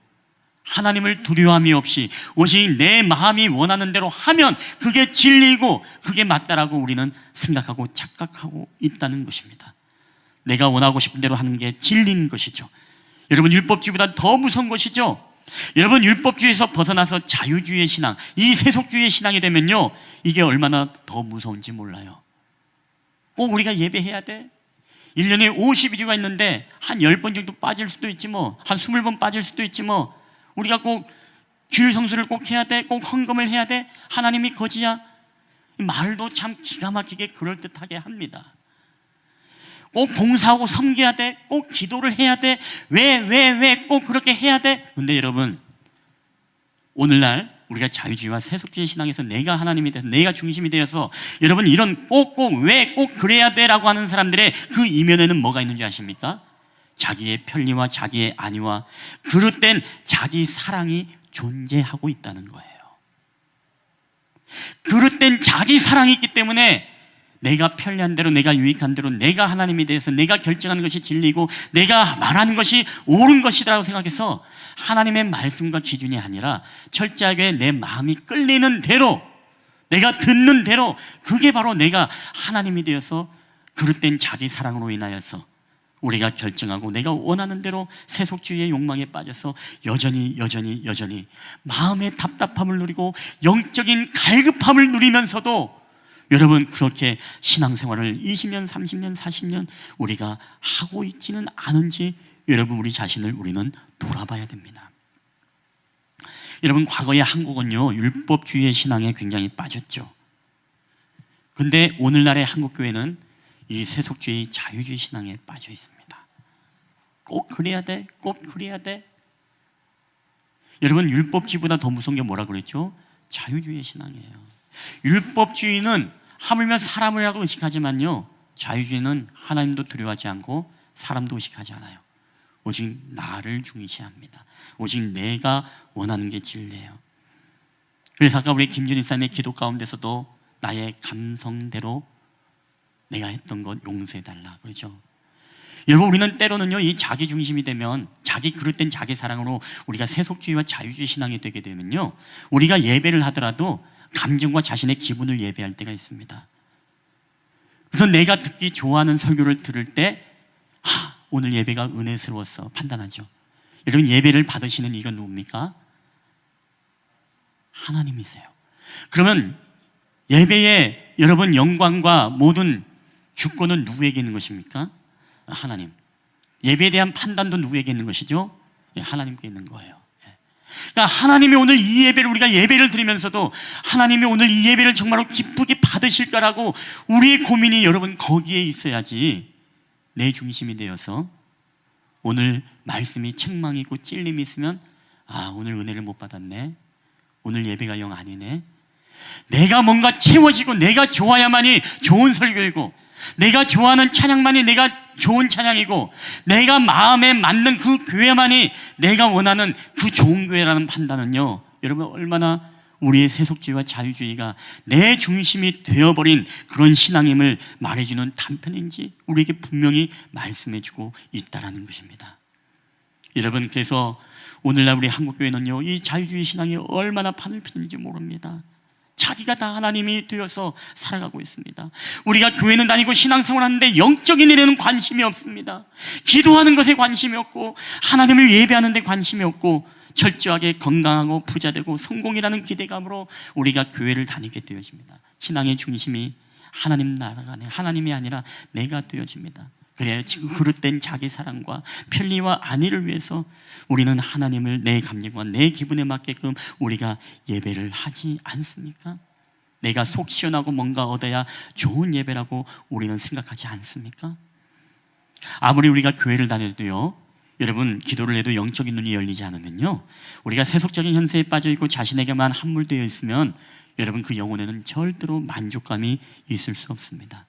하나님을 두려움이 없이 오직 내 마음이 원하는 대로 하면 그게 진리이고 그게 맞다라고 우리는 생각하고 착각하고 있다는 것입니다. 내가 원하고 싶은 대로 하는 게 진리인 것이죠. 여러분, 율법주의보다 더 무서운 것이죠. 여러분, 율법주의에서 벗어나서 자유주의의 신앙, 이 세속주의의 신앙이 되면요, 이게 얼마나 더 무서운지 몰라요. 꼭 우리가 예배해야 돼? 1년에 50일이가 있는데 한 10번 정도 빠질 수도 있지 뭐, 한 20번 빠질 수도 있지 뭐, 우리가 꼭 주일 성수를 꼭 해야 돼? 꼭 헌금을 해야 돼? 하나님이 거지야? 말도 참 기가 막히게 그럴듯하게 합니다. 꼭 봉사하고 섬겨야 돼? 꼭 기도를 해야 돼? 왜 꼭 그렇게 해야 돼? 근데 여러분, 오늘날 우리가 자유주의와 세속주의 신앙에서 내가 하나님이 돼서 내가 중심이 되어서 여러분, 이런 왜 꼭 그래야 돼? 라고 하는 사람들의 그 이면에는 뭐가 있는지 아십니까? 자기의 편리와 자기의 안위와 그릇된 자기 사랑이 존재하고 있다는 거예요. 그릇된 자기 사랑이 있기 때문에 내가 편리한 대로, 내가 유익한 대로, 내가 하나님에 대해서 내가 결정하는 것이 진리고 내가 말하는 것이 옳은 것이라고 생각해서 하나님의 말씀과 기준이 아니라 철저하게 내 마음이 끌리는 대로 내가 듣는 대로, 그게 바로 내가 하나님이 되어서 그릇된 자기 사랑으로 인하여서 우리가 결정하고 내가 원하는 대로 세속주의의 욕망에 빠져서 여전히 마음의 답답함을 누리고 영적인 갈급함을 누리면서도 여러분, 그렇게 신앙생활을 20년, 30년, 40년 우리가 하고 있지는 않은지 여러분, 우리 자신을 우리는 돌아봐야 됩니다. 여러분, 과거의 한국은요, 율법주의의 신앙에 굉장히 빠졌죠. 근데 오늘날의 한국교회는 이 세속주의, 자유주의 신앙에 빠져 있습니다. 꼭 그래야 돼, 꼭 그래야 돼. 여러분, 율법주의보다 더 무서운 게 뭐라고 그랬죠? 자유주의 신앙이에요. 율법주의는 하물며 사람이라고 의식하지만요, 자유주의는 하나님도 두려워하지 않고 사람도 의식하지 않아요. 오직 나를 중시합니다. 오직 내가 원하는 게 진리예요. 그래서 아까 우리 김준희 사님의 기도 가운데서도 나의 감성대로 내가 했던 것 용서해달라 그러죠. 여러분, 우리는 때로는요, 이 자기 중심이 되면, 자기 그릇된 자기 사랑으로 우리가 세속주의와 자유주의 신앙이 되게 되면요, 우리가 예배를 하더라도 감정과 자신의 기분을 예배할 때가 있습니다. 그래서 내가 듣기 좋아하는 설교를 들을 때 오늘 예배가 은혜스러웠어 판단하죠. 여러분, 예배를 받으시는 이건 누굽니까? 하나님이세요. 그러면 예배에 여러분 영광과 모든 주권은 누구에게 있는 것입니까? 하나님. 예배에 대한 판단도 누구에게 있는 것이죠? 하나님께 있는 거예요. 그러니까 하나님이 오늘 이 예배를, 우리가 예배를 드리면서도 하나님이 오늘 이 예배를 정말로 기쁘게 받으실까라고 우리의 고민이 여러분 거기에 있어야지, 내 중심이 되어서 오늘 말씀이 책망이 있고 찔림이 있으면 오늘 은혜를 못 받았네, 오늘 예배가 영 아니네, 내가 뭔가 채워지고 내가 좋아야만이 좋은 설교이고 내가 좋아하는 찬양만이 내가 좋은 찬양이고 내가 마음에 맞는 그 교회만이 내가 원하는 그 좋은 교회라는 판단은요, 여러분, 얼마나 우리의 세속주의와 자유주의가 내 중심이 되어버린 그런 신앙임을 말해주는 단편인지 우리에게 분명히 말씀해주고 있다는 것입니다. 여러분, 그래서 오늘날 우리 한국교회는요, 이 자유주의 신앙이 얼마나 판을 피는지 모릅니다. 자기가 다 하나님이 되어서 살아가고 있습니다. 우리가 교회는 다니고 신앙생활 하는데 영적인 일에는 관심이 없습니다. 기도하는 것에 관심이 없고 하나님을 예배하는 데 관심이 없고 철저하게 건강하고 부자되고 성공이라는 기대감으로 우리가 교회를 다니게 되어집니다. 신앙의 중심이 하나님 나라가 아니라, 하나님이 아니라 내가 되어집니다. 그래야 지금 그릇된 자기 사랑과 편리와 안위를 위해서 우리는 하나님을 내 감정과 내 기분에 맞게끔 우리가 예배를 하지 않습니까? 내가 속 시원하고 뭔가 얻어야 좋은 예배라고 우리는 생각하지 않습니까? 아무리 우리가 교회를 다녀도요, 여러분, 기도를 해도 영적인 눈이 열리지 않으면요, 우리가 세속적인 현세에 빠져있고 자신에게만 함몰되어 있으면 여러분, 그 영혼에는 절대로 만족감이 있을 수 없습니다.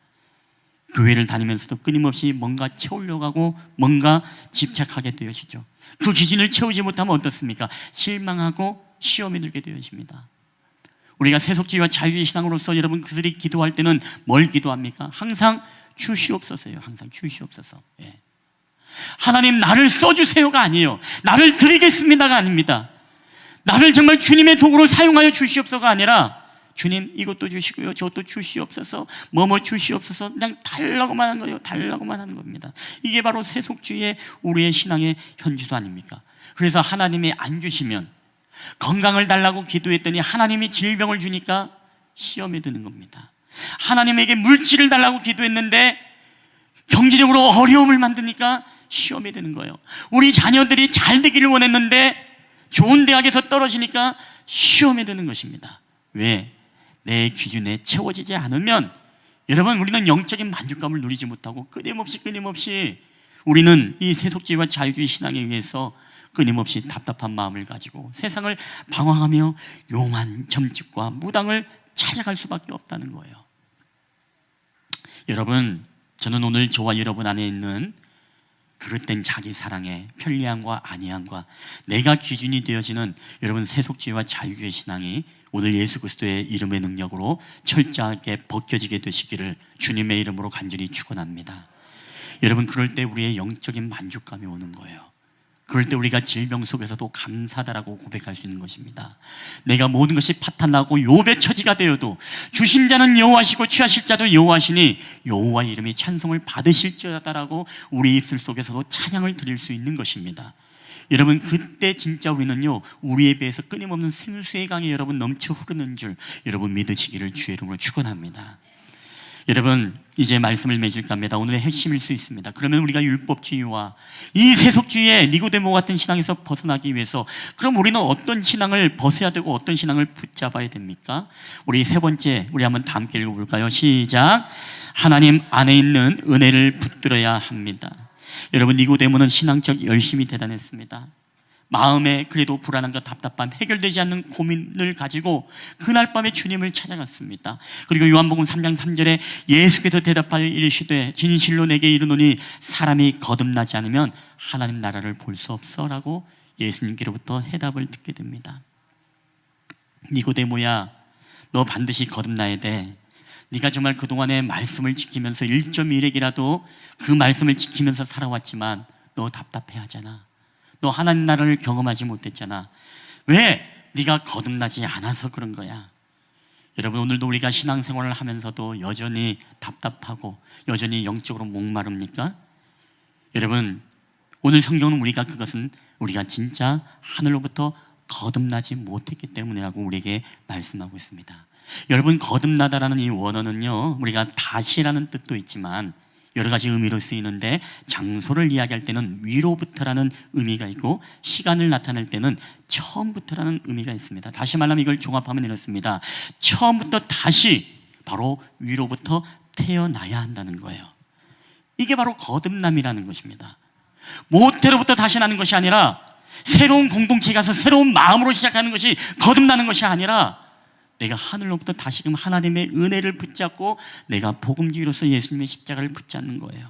교회를 다니면서도 끊임없이 뭔가 채우려고 하고 뭔가 집착하게 되어지죠. 그 기준을 채우지 못하면 어떻습니까? 실망하고 시험에 들게 되어집니다. 우리가 세속주의와 자유주의 신앙으로서 여러분, 그들이 기도할 때는 뭘 기도합니까? 항상 주시옵소서예요. 항상 주시옵소서. 하나님, 나를 써주세요가 아니에요. 나를 드리겠습니다가 아닙니다. 나를 정말 주님의 도구로 사용하여 주시옵소서가 아니라, 주님 이것도 주시고요, 저것도 주시옵소서, 뭐뭐 주시옵소서, 그냥 달라고만 하는 거예요. 달라고만 하는 겁니다. 이게 바로 세속주의의 우리의 신앙의 현주소 아닙니까? 그래서 하나님이 안 주시면, 건강을 달라고 기도했더니 하나님이 질병을 주니까 시험에 드는 겁니다. 하나님에게 물질을 달라고 기도했는데 경제적으로 어려움을 만드니까 시험에 드는 거예요. 우리 자녀들이 잘 되기를 원했는데 좋은 대학에서 떨어지니까 시험에 드는 것입니다. 왜? 내 기준에 채워지지 않으면 여러분, 우리는 영적인 만족감을 누리지 못하고 끊임없이 우리는 이 세속주의와 자유주의 신앙에 의해서 끊임없이 답답한 마음을 가지고 세상을 방황하며 용한 점집과 무당을 찾아갈 수밖에 없다는 거예요. 여러분, 저는 오늘 저와 여러분 안에 있는 그릇된 자기 사랑의 편리함과 안위함과 내가 기준이 되어지는 여러분 세속주의와 자유주의 신앙이 오늘 예수 그리스도의 이름의 능력으로 철저하게 벗겨지게 되시기를 주님의 이름으로 간절히 축원합니다. 여러분, 그럴 때 우리의 영적인 만족감이 오는 거예요. 그럴 때 우리가 질병 속에서도 감사하다라고 고백할 수 있는 것입니다. 내가 모든 것이 파탄나고 욥의 처지가 되어도 주신 자는 여호와시고 취하실 자도 여호와시니 여호와의 이름이 찬송을 받으실지어다라고 우리 입술 속에서도 찬양을 드릴 수 있는 것입니다. 여러분, 그때 진짜 우리는요, 우리에 비해서 끊임없는 생수의 강이 여러분 넘쳐 흐르는 줄 여러분 믿으시기를 주의 이름으로 축원합니다. 여러분, 이제 말씀을 맺을까 합니다. 오늘의 핵심일 수 있습니다. 그러면 우리가 율법주의와 이 세속주의의 니고데모 같은 신앙에서 벗어나기 위해서 그럼 우리는 어떤 신앙을 벗어야 되고 어떤 신앙을 붙잡아야 됩니까? 우리 세 번째, 우리 한번 다 함께 읽어볼까요? 시작. 하나님 안에 있는 은혜를 붙들어야 합니다. 여러분, 니고데모는 신앙적 열심이 대단했습니다. 마음에 그래도 불안함과 답답함, 해결되지 않는 고민을 가지고 그날 밤에 주님을 찾아갔습니다. 그리고 요한복음 3장 3절에 예수께서 대답하여 이르시되 진실로 내게 이르노니 사람이 거듭나지 않으면 하나님 나라를 볼 수 없어 라고 예수님께로부터 해답을 듣게 됩니다. 니고데모야, 너 반드시 거듭나야 돼. 네가 정말 그동안의 말씀을 지키면서 1.1핵이라도 그 말씀을 지키면서 살아왔지만 너 답답해 하잖아. 너 하나님 나라를 경험하지 못했잖아. 왜? 네가 거듭나지 않아서 그런 거야. 여러분, 오늘도 우리가 신앙생활을 하면서도 여전히 답답하고 여전히 영적으로 목마릅니까? 여러분, 오늘 성경은 그것은 우리가 진짜 하늘로부터 거듭나지 못했기 때문이라고 우리에게 말씀하고 있습니다. 여러분, 거듭나다라는 이 원어는요, 우리가 다시라는 뜻도 있지만 여러 가지 의미로 쓰이는데, 장소를 이야기할 때는 위로부터라는 의미가 있고 시간을 나타낼 때는 처음부터라는 의미가 있습니다. 다시 말하면 이걸 종합하면 이렇습니다. 처음부터 다시 바로 위로부터 태어나야 한다는 거예요. 이게 바로 거듭남이라는 것입니다. 모태로부터 다시 나는 것이 아니라 새로운 공동체에 가서 새로운 마음으로 시작하는 것이 거듭나는 것이 아니라 내가 하늘로부터 다시금 하나님의 은혜를 붙잡고 내가 복음주의로서 예수님의 십자가를 붙잡는 거예요.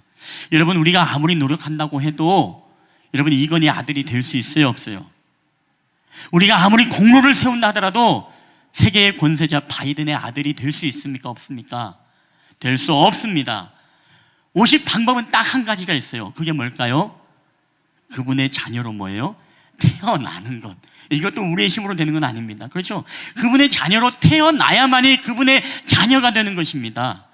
여러분, 우리가 아무리 노력한다고 해도 여러분, 이건희 아들이 될 수 있어요, 없어요? 우리가 아무리 공로를 세운다 하더라도 세계의 권세자 바이든의 아들이 될 수 있습니까, 없습니까? 될 수 없습니다. 오직 방법은 딱 한 가지가 있어요. 그게 뭘까요? 그분의 자녀로 뭐예요? 태어나는 것. 이것도 우리의 힘으로 되는 건 아닙니다. 그렇죠? 그분의 자녀로 태어나야만이 그분의 자녀가 되는 것입니다.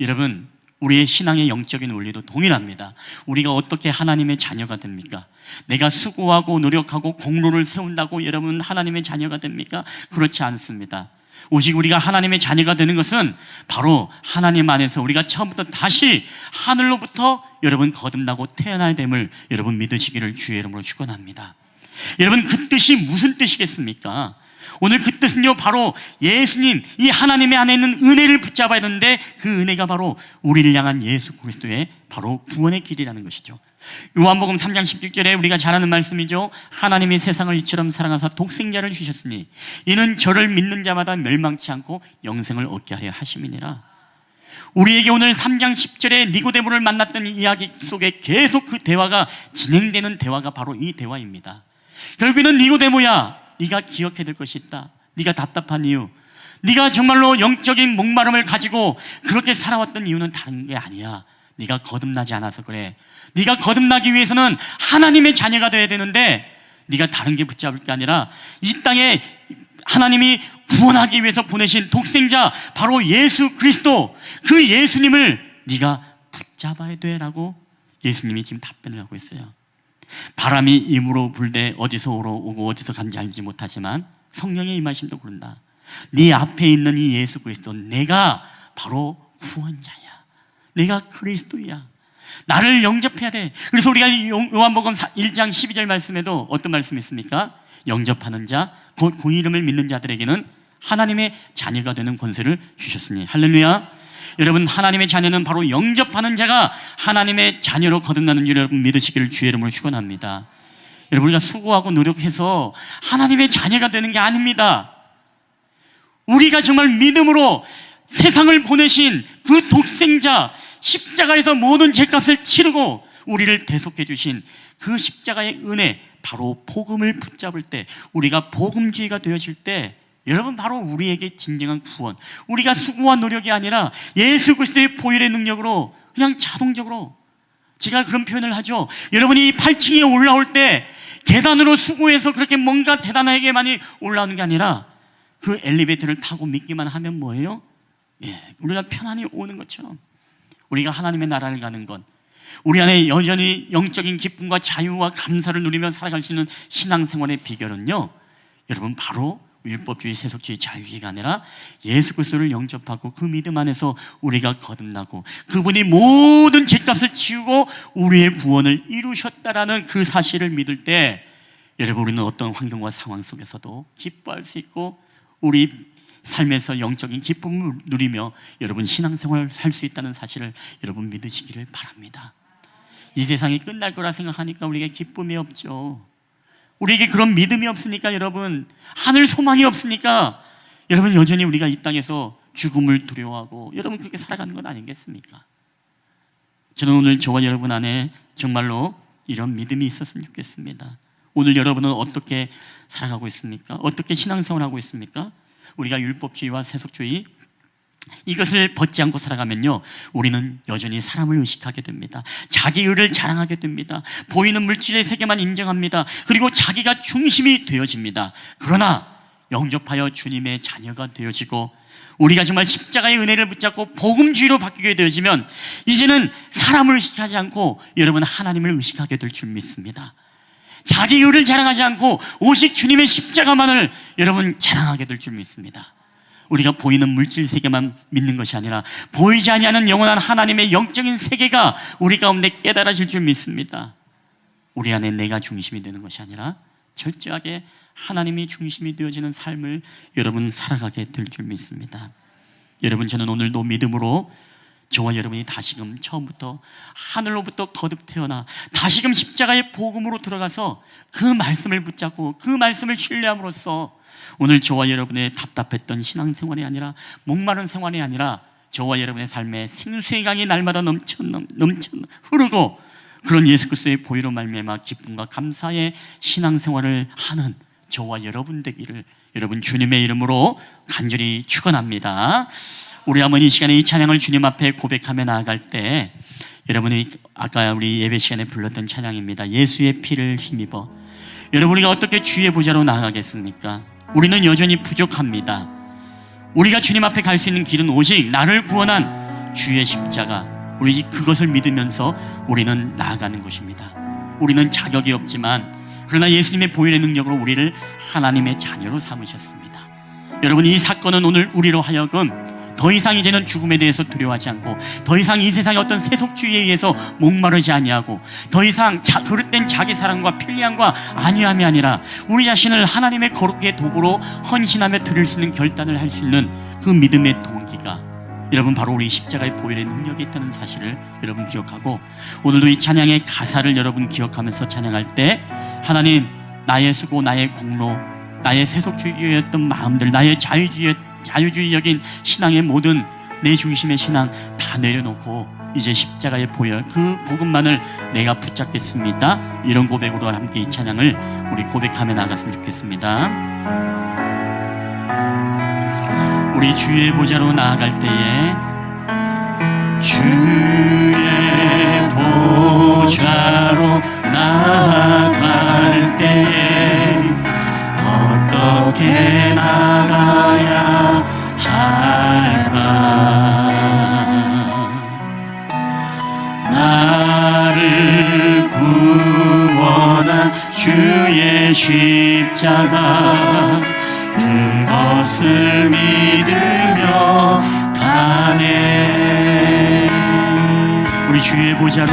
여러분, 우리의 신앙의 영적인 원리도 동일합니다. 우리가 어떻게 하나님의 자녀가 됩니까? 내가 수고하고 노력하고 공로를 세운다고 여러분 하나님의 자녀가 됩니까? 그렇지 않습니다. 오직 우리가 하나님의 자녀가 되는 것은 바로 하나님 안에서 우리가 처음부터 다시 하늘로부터 여러분 거듭나고 태어나야 됨을 여러분 믿으시기를 주의 이름으로 축원합니다. 여러분, 그 뜻이 무슨 뜻이겠습니까? 오늘 그 뜻은요, 바로 예수님, 이 하나님의 안에 있는 은혜를 붙잡아야 되는데 그 은혜가 바로 우리를 향한 예수 그리스도의 바로 구원의 길이라는 것이죠. 요한복음 3장 16절에 우리가 잘 아는 말씀이죠. 하나님이 세상을 이처럼 사랑하사 독생자를 주셨으니 이는 저를 믿는 자마다 멸망치 않고 영생을 얻게 하려 하심이니라. 우리에게 오늘 3장 10절에 니고데모를 만났던 이야기 속에 계속 그 대화가 진행되는 대화가 바로 이 대화입니다. 결국에는 니고데모야, 네가 기억해야 될 것이 있다. 네가 답답한 이유, 네가 정말로 영적인 목마름을 가지고 그렇게 살아왔던 이유는 다른 게 아니야. 네가 거듭나지 않아서 그래. 네가 거듭나기 위해서는 하나님의 자녀가 돼야 되는데 네가 다른 게 붙잡을 게 아니라 이 땅에 하나님이 구원하기 위해서 보내신 독생자 바로 예수 그리스도, 그 예수님을 네가 붙잡아야 돼라고 예수님이 지금 답변을 하고 있어요. 바람이 임으로 불되 어디서 오고 어디서 간지 알지 못하지만 성령의 임하심도 그런다. 네 앞에 있는 이 예수 그리스도, 내가 바로 구원자야. 내가 그리스도야. 나를 영접해야 돼. 그래서 우리가 요한복음 1장 12절 말씀에도 어떤 말씀이 있습니까? 영접하는 자, 곧 그 이름을 믿는 자들에게는 하나님의 자녀가 되는 권세를 주셨으니. 할렐루야. 여러분, 하나님의 자녀는 바로 영접하는 자가 하나님의 자녀로 거듭나는 줄 여러분 믿으시기를 주의 이름으로 축원합니다. 여러분, 우리가 수고하고 노력해서 하나님의 자녀가 되는 게 아닙니다. 우리가 정말 믿음으로 세상을 보내신 그 독생자, 십자가에서 모든 죄값을 치르고 우리를 대속해 주신 그 십자가의 은혜, 바로 복음을 붙잡을 때, 우리가 복음주의가 되어질 때 여러분, 바로 우리에게 진정한 구원, 우리가 수고와 노력이 아니라 예수 그리스도의 보혈의 능력으로 그냥 자동적으로 제가 그런 표현을 하죠. 여러분이 8층에 올라올 때 계단으로 수고해서 그렇게 뭔가 대단하게 많이 올라오는 게 아니라 그 엘리베이터를 타고 믿기만 하면 뭐예요? 우리가 편안히 오는 것처럼 우리가 하나님의 나라를 가는 것, 우리 안에 여전히 영적인 기쁨과 자유와 감사를 누리며 살아갈 수 있는 신앙생활의 비결은요, 여러분 바로 율법주의, 세속주의, 자유주의가 아니라 예수 그리스도를 영접하고 그 믿음 안에서 우리가 거듭나고 그분이 모든 죄값을 지우고 우리의 구원을 이루셨다라는 그 사실을 믿을 때 여러분 우리는 어떤 환경과 상황 속에서도 기뻐할 수 있고 우리 삶에서 영적인 기쁨을 누리며 여러분 신앙생활을 살 수 있다는 사실을 여러분 믿으시기를 바랍니다. 이 세상이 끝날 거라 생각하니까 우리에게 기쁨이 없죠. 우리에게 그런 믿음이 없으니까 여러분, 하늘 소망이 없으니까 여러분 여전히 우리가 이 땅에서 죽음을 두려워하고 여러분 그렇게 살아가는 건 아니겠습니까? 저는 오늘 저와 여러분 안에 정말로 이런 믿음이 있었으면 좋겠습니다. 오늘 여러분은 어떻게 살아가고 있습니까? 어떻게 신앙생활하고 있습니까? 우리가 율법주의와 세속주의 이것을 벗지 않고 살아가면요, 우리는 여전히 사람을 의식하게 됩니다. 자기 의를 자랑하게 됩니다. 보이는 물질의 세계만 인정합니다. 그리고 자기가 중심이 되어집니다. 그러나 영접하여 주님의 자녀가 되어지고 우리가 정말 십자가의 은혜를 붙잡고 복음주의로 바뀌게 되어지면 이제는 사람을 의식하지 않고 여러분 하나님을 의식하게 될 줄 믿습니다. 자기 의를 자랑하지 않고 오직 주님의 십자가만을 여러분 자랑하게 될 줄 믿습니다. 우리가 보이는 물질 세계만 믿는 것이 아니라 보이지 아니하는 영원한 하나님의 영적인 세계가 우리 가운데 깨달아질 줄 믿습니다. 우리 안에 내가 중심이 되는 것이 아니라 철저하게 하나님이 중심이 되어지는 삶을 여러분 살아가게 될 줄 믿습니다. 여러분, 저는 오늘도 믿음으로 저와 여러분이 다시금 처음부터 하늘로부터 거듭 태어나 다시금 십자가의 복음으로 들어가서 그 말씀을 붙잡고 그 말씀을 신뢰함으로써 오늘 저와 여러분의 답답했던 신앙생활이 아니라 목마른 생활이 아니라 저와 여러분의 삶에 생수의 강이 날마다 넘쳐 흐르고 그런 예수 그리스도의 보혈로 말미암아 기쁨과 감사의 신앙생활을 하는 저와 여러분 되기를 여러분 주님의 이름으로 간절히 축원합니다. 우리 한번 이 시간에 이 찬양을 주님 앞에 고백하며 나아갈 때 여러분이 아까 우리 예배 시간에 불렀던 찬양입니다. 예수의 피를 힘입어. 여러분, 우리가 어떻게 주의 보좌로 나아가겠습니까? 우리는 여전히 부족합니다. 우리가 주님 앞에 갈 수 있는 길은 오직 나를 구원한 주의 십자가, 우리 그것을 믿으면서 우리는 나아가는 것입니다. 우리는 자격이 없지만 그러나 예수님의 보혈의 능력으로 우리를 하나님의 자녀로 삼으셨습니다. 여러분, 이 사건은 오늘 우리로 하여금 더 이상 이제는 죽음에 대해서 두려워하지 않고 더 이상 이 세상의 어떤 세속주의에 의해서 목마르지 아니하고 더 이상 그릇된 자기 사랑과 편리함과 안위함이 아니라 우리 자신을 하나님의 거룩의 도구로 헌신하며 드릴 수 있는 결단을 할 수 있는 그 믿음의 동기가 여러분 바로 우리 십자가의 보혈의 능력이 있다는 사실을 여러분 기억하고 오늘도 이 찬양의 가사를 여러분 기억하면서 찬양할 때 하나님, 나의 수고, 나의 공로, 나의 세속주의였던 마음들, 나의 자유주의적인 신앙의 모든 내 중심의 신앙 다 내려놓고 이제 십자가의 보혈 그 복음만을 내가 붙잡겠습니다. 이런 고백으로 함께 이 찬양을 우리 고백하며 나갔으면 좋겠습니다. 우리 주의 보좌로 나아갈 때에 주의 보좌로 나아갈 때에 어떻게 나가야 할까? 나를 구원한 주의 십자가 그것을 믿으며 가네. 우리 주의 보좌로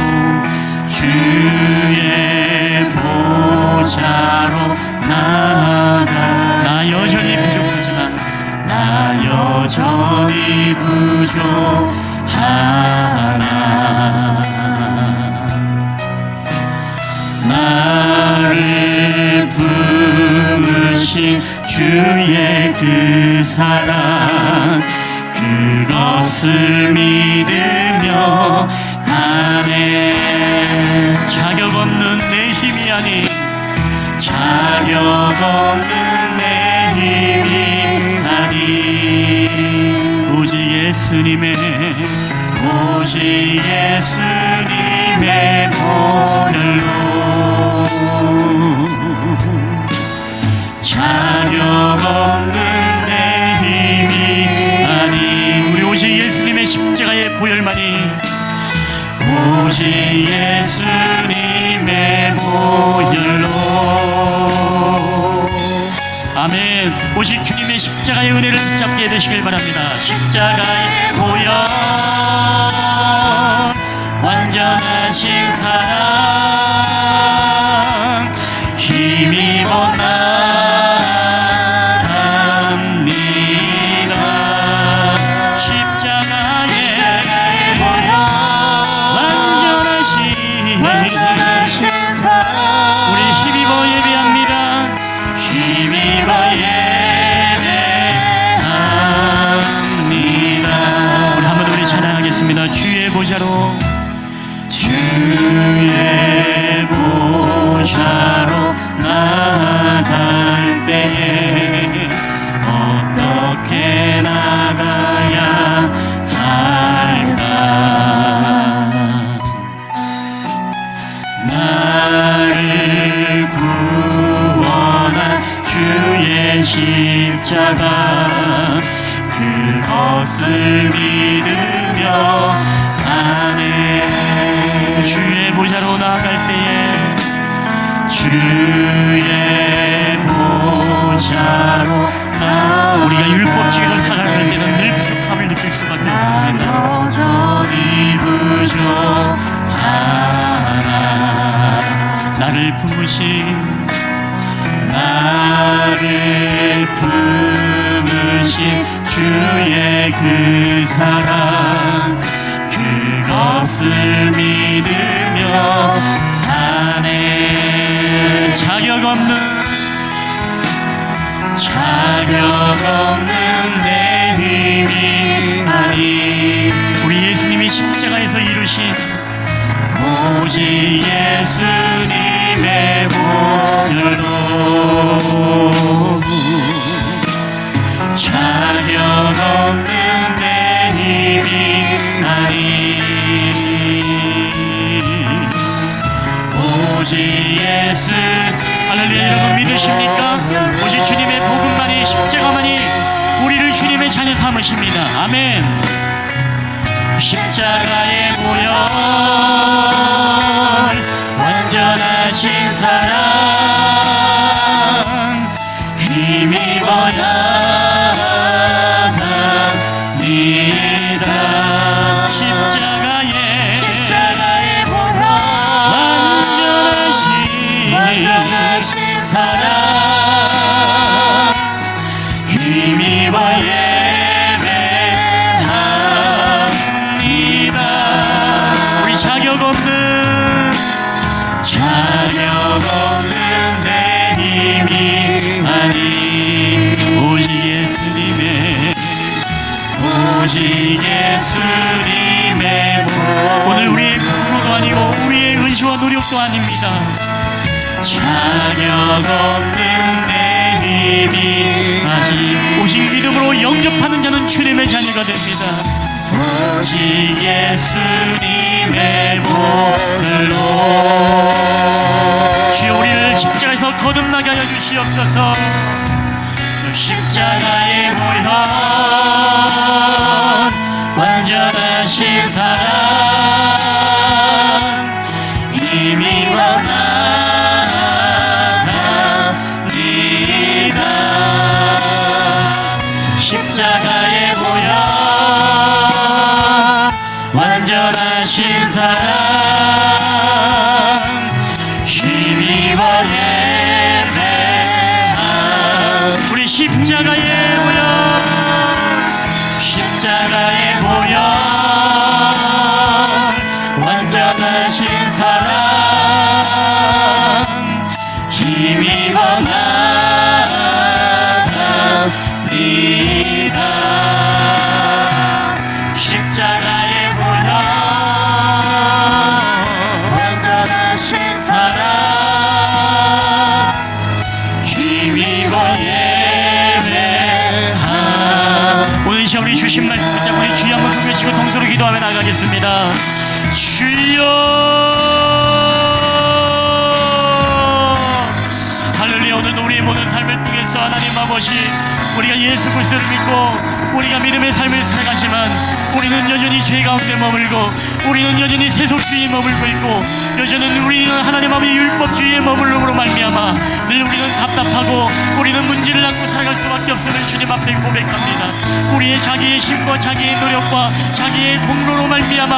나아가. 나 여전히 부족하지만 나 여전히 부족하나 나를 부르신 주의 그 사랑 그것을 믿으며 가네. 자격 없는 내 힘이 아닌 자격 없는 내 힘이 아닌 오직 예수님의 오직 예수님의 보혈로. 아멘. 오직 주님의 십자가의 은혜를 붙잡게 되시길 바랍니다. 십자가의 보혈, 완전하신 사랑, 힘입어 나갑니다. 십자가의 보혈, 완전하신 사랑, 우리 힘입어 예배합니다. 힘입어 예배합니다. 우리 한 번 더 우리 찬양하겠습니다. 주의 보좌로, 주의 보좌로 나아갈 때에 어떻게 나가야 할까? 나를 구원한 주의 십자가, 그것을 믿으며 가네. 주의 보좌로 나아갈 때에, 주의 보좌로 우리가 율법주의로 살아갈 때는 늘 부족함을 느낄 수밖에 없습니다. 여전히 부족하나. 나를 품으신, 나를 품으신 주의 그 사랑, 그것을 믿으며 사네. 자격 없는 내 힘이 아니, 우리 예수님이 십자가에서 이루신 오직 예수님의 보혈로 자격 없는 내 힘이 아니, 오직 예수. 할렐루야. 여러분 믿으십니까? 오직 주님의 복음만이, 십자가만이 우리를 주님의 자녀 삼으십니다. 아멘. 십자가의 보혈, 완전하신 사랑, 힘입어 나갑니다. 십자가의 보혈, 완전하신 사랑, 힘입어 예배합니다. 우리 자격 없는 내 힘이 아니, 오직 예수님의 오늘 우리의 공로도 아니고 우리의 은시와 노력도 아닙니다. 자격 없는 내 힘이 아니, 오직 믿음으로 영접하는 자는 주님의 자녀가 됩니다. 오직 예수님의 보혈로. 주여 우리를 십자가에서 거듭나게 하여 주시옵소서. 십자가의 보혈, 완전하신 사랑, 힘입어 나갑니다. 십자가의 보혈, 완전하신 사랑, 힘입어 예배함. 우리 십자가의 보혈, 십자가의 보혈, 완전하신 사랑, 힘입어 나갑니다. 십자가의 보혈, 완전하신 사랑, 힘입어 예배함. 오늘 이 시간 우리 주신 말씀 붙잡고 우리 주여 한번 부르시고 동서로 기도하며 나가겠습니다. 주여, 할렐루야. 오늘도 우리의 모든 삶을 통해서 하나님 아버지, 우리가 예수 그리스도를 믿고 우리가 믿음의 삶을 살아가지만 우리는 여전히 죄 가운데 머물고 우리는 여전히 세속주의에 머물고 있고 우리는 하나님 아버지 율법주의에 머물므로 말미암아 늘 우리는 답답하고 우리는 문제를 안고 살아갈 수밖에 없음을 주님 앞에 고백합니다. 우리의 자기의 힘과 자기의 노력과 자기의 공로로 말미암아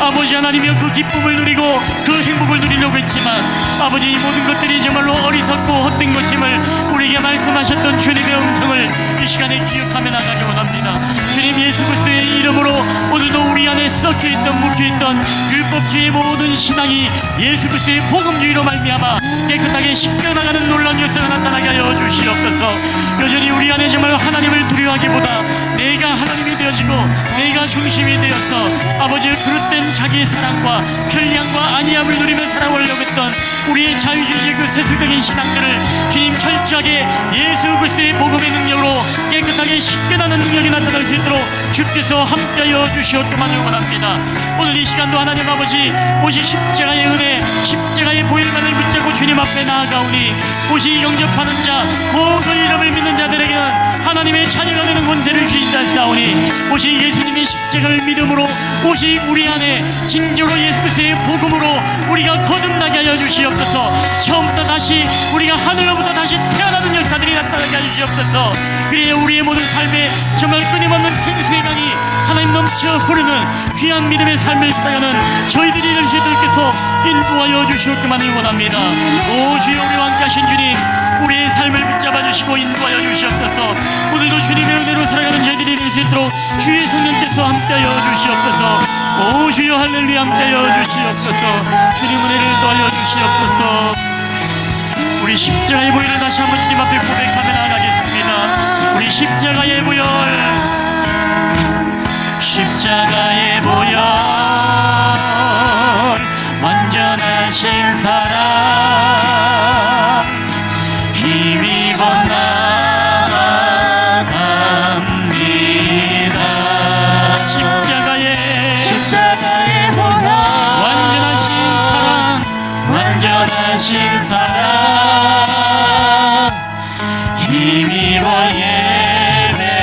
아버지 하나님이여 그 기쁨을 누리고 그 행복을 누리려고 했지만 아버지 이 모든 것들이 정말로 어리석고 헛된 것임을 우리에게 말씀하셨던 주님의 음성을 이 시간에 기억하며 나가기 원합니다. 주님 예수 그리스도의 이름으로 오늘도 우리 안에 썩혀있던 묵혀있던 율법주의 모든 신앙이 예수 그리스도의 복음주의로 말미암아 깨끗하게 씻겨나가는 놀라운 역사가 나타나게 하여 주시옵소서. 여전히 우리 안에 정말 하나님을 두려워하기보다 내가 하나님이 되어지고 내가 중심이 되어서 아버지의 그릇된 자기의 사랑과 편리함과 안위함을 누리며 살아오려고 했던 우리의 자유주의의 그 세속적인 신앙들을 주님 철저하게 예수 그리스도의 복음의 능력으로 깨끗하게 씻겨나는 능력이 나타날 수 있도록 주께서 함께하여 주시옵기만을 원합니다. 오늘 이 시간도 하나님 아버지 오직 십자가의 은혜 십자가의 보혈만을 붙잡고 주님 앞에 나아가오니 오직 영접하는 자 곧 그 이름을 믿는 자들에게는 하나님의 자녀가 되는 권세를 주시다사오니 오직 예수님의 십자가를 믿음으로 오직 우리 안에 진정으로 예수 그리스도의 복음으로 우리가 거듭나게 하여 주시옵소서. 처음부터 다시 우리가 하늘로부터 다시 태어나는 역사들이 나타나게 하여 주시옵소서. 그래야 우리의 모든 삶에 정말 끊임없는 생수의 강이 하나님 넘쳐 흐르는 귀한 믿음의 삶을 살아가는 저희들이 될 수 있도록 해서 인도하여 주시옵기만을 원합니다. 오 주여 우리와 함께 하신 주님 우리의 삶을 붙잡아 주시고 인도하여 주시옵소서. 오늘도 주님의 은혜로 살아가는 저희들이 될 수 있도록 주의 성령께서 함께하여 주시옵소서. 오 주여 할렐루야 함께하여 주시옵소서. 주님 은혜를 더하여 주시옵소서. 우리 십자가의 보혈을 다시 한번 주님 앞에 고백하며 나아가겠습니다. 우리 십자가의 보혈 십자가의 보혈 완전하신 사랑 힘입어 나아갑니다. 십자가의 보혈 완전하신 사랑 완전하신 사랑 힘입어 예배합니다.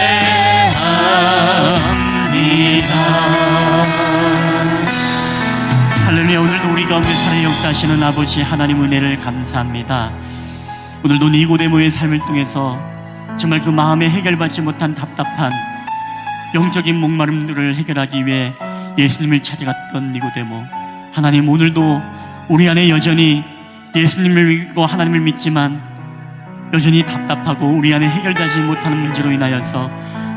할렐루야. 오늘도 우리 가운데 살아 역사하시는 아버지 하나님 은혜를 감사합니다. 오늘도 니고데모의 삶을 통해서 정말 그 마음에 해결받지 못한 답답한 영적인 목마름들을 해결하기 위해 예수님을 찾아갔던 니고데모, 하나님 오늘도 우리 안에 여전히 예수님을 믿고 하나님을 믿지만 여전히 답답하고 우리 안에 해결되지 못하는 문제로 인하여서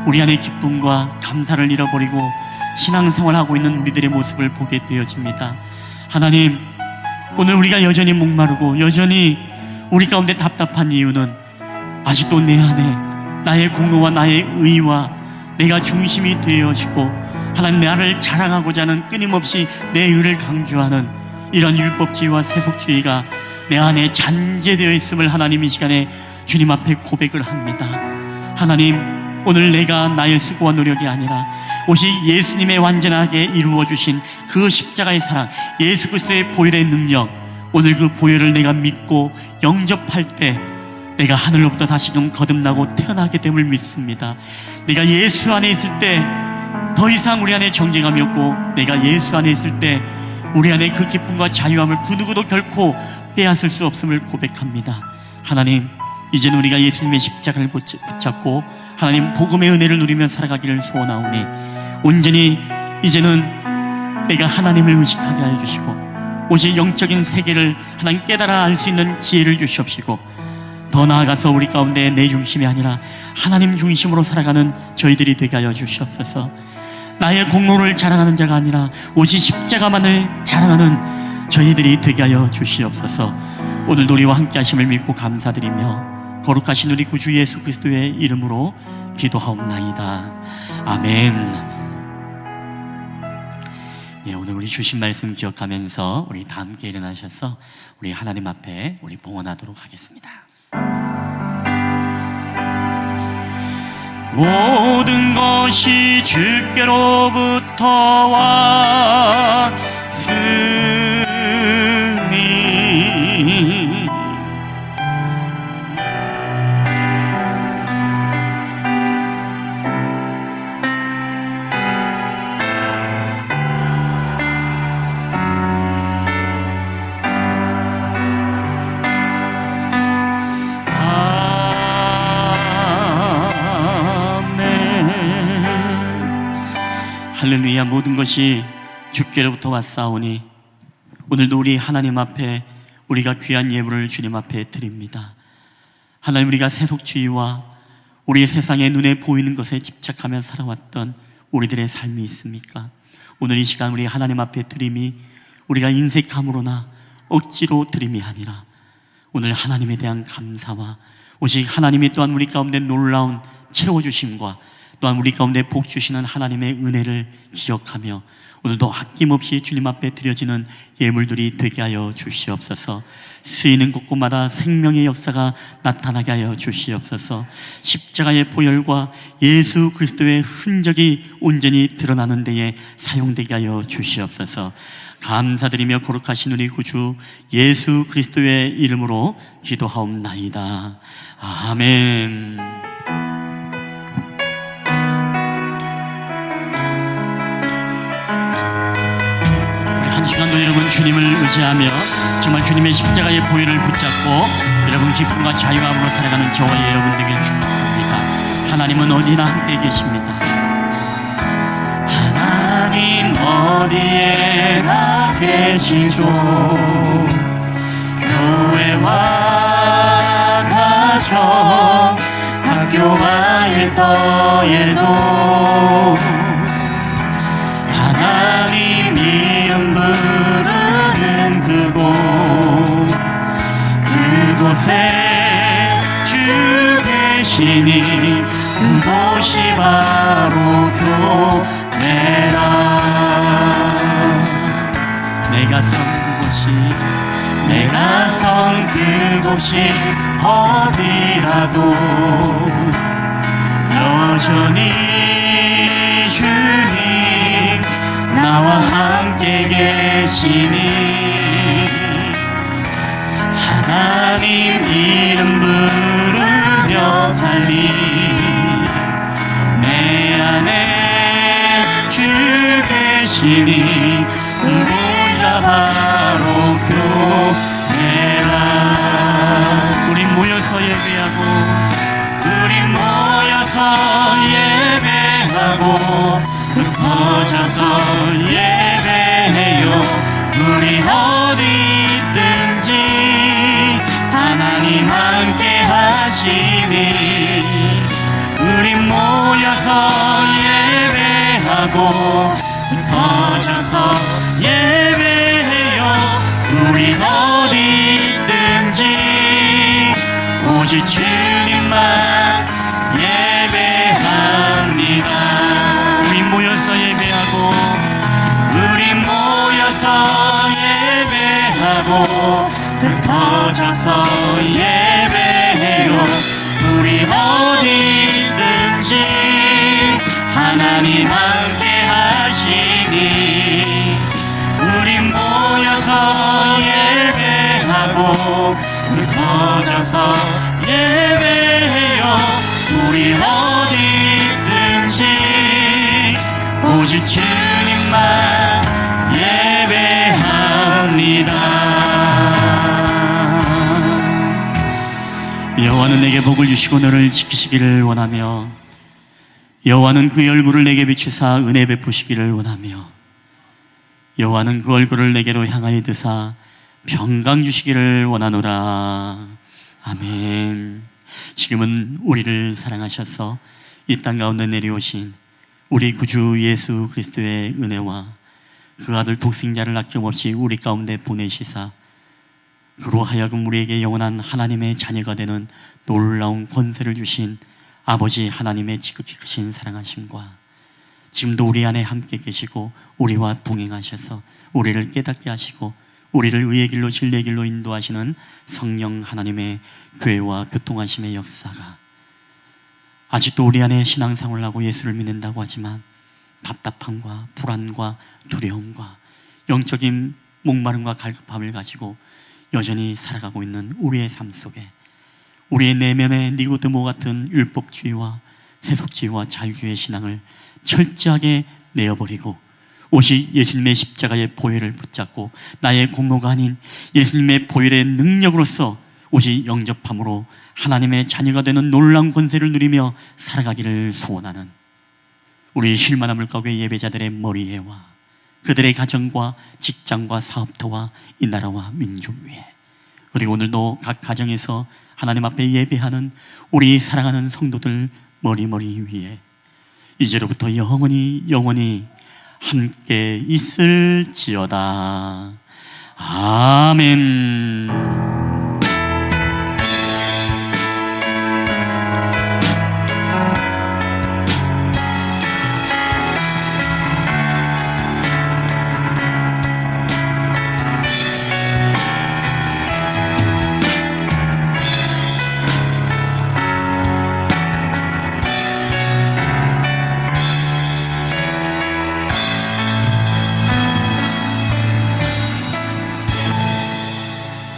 우리 안에 기쁨과 감사를 잃어버리고 신앙생활하고 있는 우리들의 모습을 보게 되어집니다. 하나님 오늘 우리가 여전히 목마르고 여전히 우리 가운데 답답한 이유는 아직도 내 안에 나의 공로와 나의 의와 내가 중심이 되어지고 하나님 나를 자랑하고자 하는 끊임없이 내 의를 강조하는 이런 율법주의와 세속주의가 내 안에 잔재되어 있음을 하나님 이 시간에 주님 앞에 고백을 합니다. 하나님 오늘 내가 나의 수고와 노력이 아니라 오직 예수님의 완전하게 이루어주신 그 십자가의 사랑 예수 그리스도의 보혈의 능력, 오늘 그 보혈을 내가 믿고 영접할 때 내가 하늘로부터 다시 좀 거듭나고 태어나게 됨을 믿습니다. 내가 예수 안에 있을 때 더 이상 우리 안에 정죄감이 없고 내가 예수 안에 있을 때 우리 안에 그 기쁨과 자유함을 그 누구도 결코 빼앗을 수 없음을 고백합니다. 하나님 이제는 우리가 예수님의 십자가를 붙잡고 하나님 복음의 은혜를 누리며 살아가기를 소원하오니 온전히 이제는 내가 하나님을 의식하게 하여 주시고 오직 영적인 세계를 하나님 깨달아 알 수 있는 지혜를 주시옵시고 더 나아가서 우리 가운데 내 중심이 아니라 하나님 중심으로 살아가는 저희들이 되게 하여 주시옵소서. 나의 공로를 자랑하는 자가 아니라 오직 십자가만을 자랑하는 저희들이 되게 하여 주시옵소서. 오늘도 우리와 함께 하심을 믿고 감사드리며 거룩하신 우리 구주 예수 그리스도의 이름으로 기도하옵나이다. 아멘. 예, 오늘 우리 주신 말씀 기억하면서 우리 다 함께 일어나셔서 우리 하나님 앞에 우리 봉헌하도록 하겠습니다. 모든 것이 주께로부터 왔으니 할렐루야. 모든 것이 주께로부터 왔사오니 오늘도 우리 하나님 앞에 우리가 귀한 예물을 주님 앞에 드립니다. 하나님, 우리가 세속주의와 우리의 세상의 눈에 보이는 것에 집착하며 살아왔던 우리들의 삶이 있습니까? 오늘 이 시간 우리 하나님 앞에 드림이 우리가 인색함으로나 억지로 드림이 아니라 오늘 하나님에 대한 감사와 오직 하나님이 또한 우리 가운데 놀라운 채워주심과 또한 우리 가운데 복 주시는 하나님의 은혜를 기억하며 오늘도 아낌없이 주님 앞에 드려지는 예물들이 되게 하여 주시옵소서. 쓰이는 곳곳마다 생명의 역사가 나타나게 하여 주시옵소서. 십자가의 보혈과 예수 그리스도의 흔적이 온전히 드러나는 데에 사용되게 하여 주시옵소서. 감사드리며 거룩하신 우리 구주 예수 그리스도의 이름으로 기도하옵나이다. 아멘. 한 시간도 여러분 주님을 의지하며 정말 주님의 십자가의 보혈을 붙잡고 여러분 기쁨과 자유함으로 살아가는 저와 여러분 되길 축복합니다. 하나님은 어디나 함께 계십니다. 하나님 어디에나 계시죠. 교회와 가정 학교와 일터에도 하나님 이름 부르는 그곳에 주 계시니 그곳이 바로 교회라. 내가 선 그곳이 어디라도 여전히 주님 나와 함께 계시니 하나님 이름 부르며 살리 내 안에 주 계시니 그곳이 바로 교회라. 우리 모여서 예배하고 흩어져서 예배해요. 우리 어디든지 하나님 함께 하시니 우리 모여서 예배하고 흩어져서 예배해요. 우리 어디든지 오직 주님만 예배합니다. 우리 모여서 예배하고 흩어져서 예배해요. 우리 어디든지 하나님 함께 하시니 우리 모여서 예배하고 흩어져서 예배해요. 우리 어디든지 오직 주님만 예배합니다. 여호와는 내게 복을 주시고 너를 지키시기를 원하며 여호와는 그 얼굴을 내게 비추사 은혜 베푸시기를 원하며 여호와는 그 얼굴을 내게로 향하여 드사 평강 주시기를 원하노라. 아멘. 지금은 우리를 사랑하셔서 이 땅 가운데 내려오신 우리 구주 예수 그리스도의 은혜와 그 아들 독생자를 아낌없이 우리 가운데 보내시사 그로 하여금 우리에게 영원한 하나님의 자녀가 되는 놀라운 권세를 주신 아버지 하나님의 지극히 크신 사랑하심과 지금도 우리 안에 함께 계시고 우리와 동행하셔서 우리를 깨닫게 하시고 우리를 의의 길로 진리의 길로 인도하시는 성령 하나님의 교회와 교통하심의 역사가 아직도 우리 안에 신앙생활을 하고 예수를 믿는다고 하지만 답답함과 불안과 두려움과 영적인 목마름과 갈급함을 가지고 여전히 살아가고 있는 우리의 삶 속에 우리의 내면의 니고데모 같은 율법주의와 세속주의와 자유주의 신앙을 철저하게 내어버리고 오직 예수님의 십자가의 보혈을 붙잡고 나의 공로가 아닌 예수님의 보혈의 능력으로서 오직 영접함으로 하나님의 자녀가 되는 놀라운 권세를 누리며 살아가기를 소원하는 우리 쉴만한 물가게 예배자들의 머리에와 그들의 가정과 직장과 사업터와 이 나라와 민족 위에, 그리고 오늘도 각 가정에서 하나님 앞에 예배하는 우리 사랑하는 성도들 머리 위에 이제로부터 영원히 함께 있을지어다. 아멘.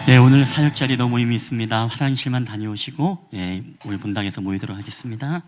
네, 오늘 사역 자리도 모임이 있습니다. 화장실만 다녀오시고 우리 본당에서 모이도록 하겠습니다.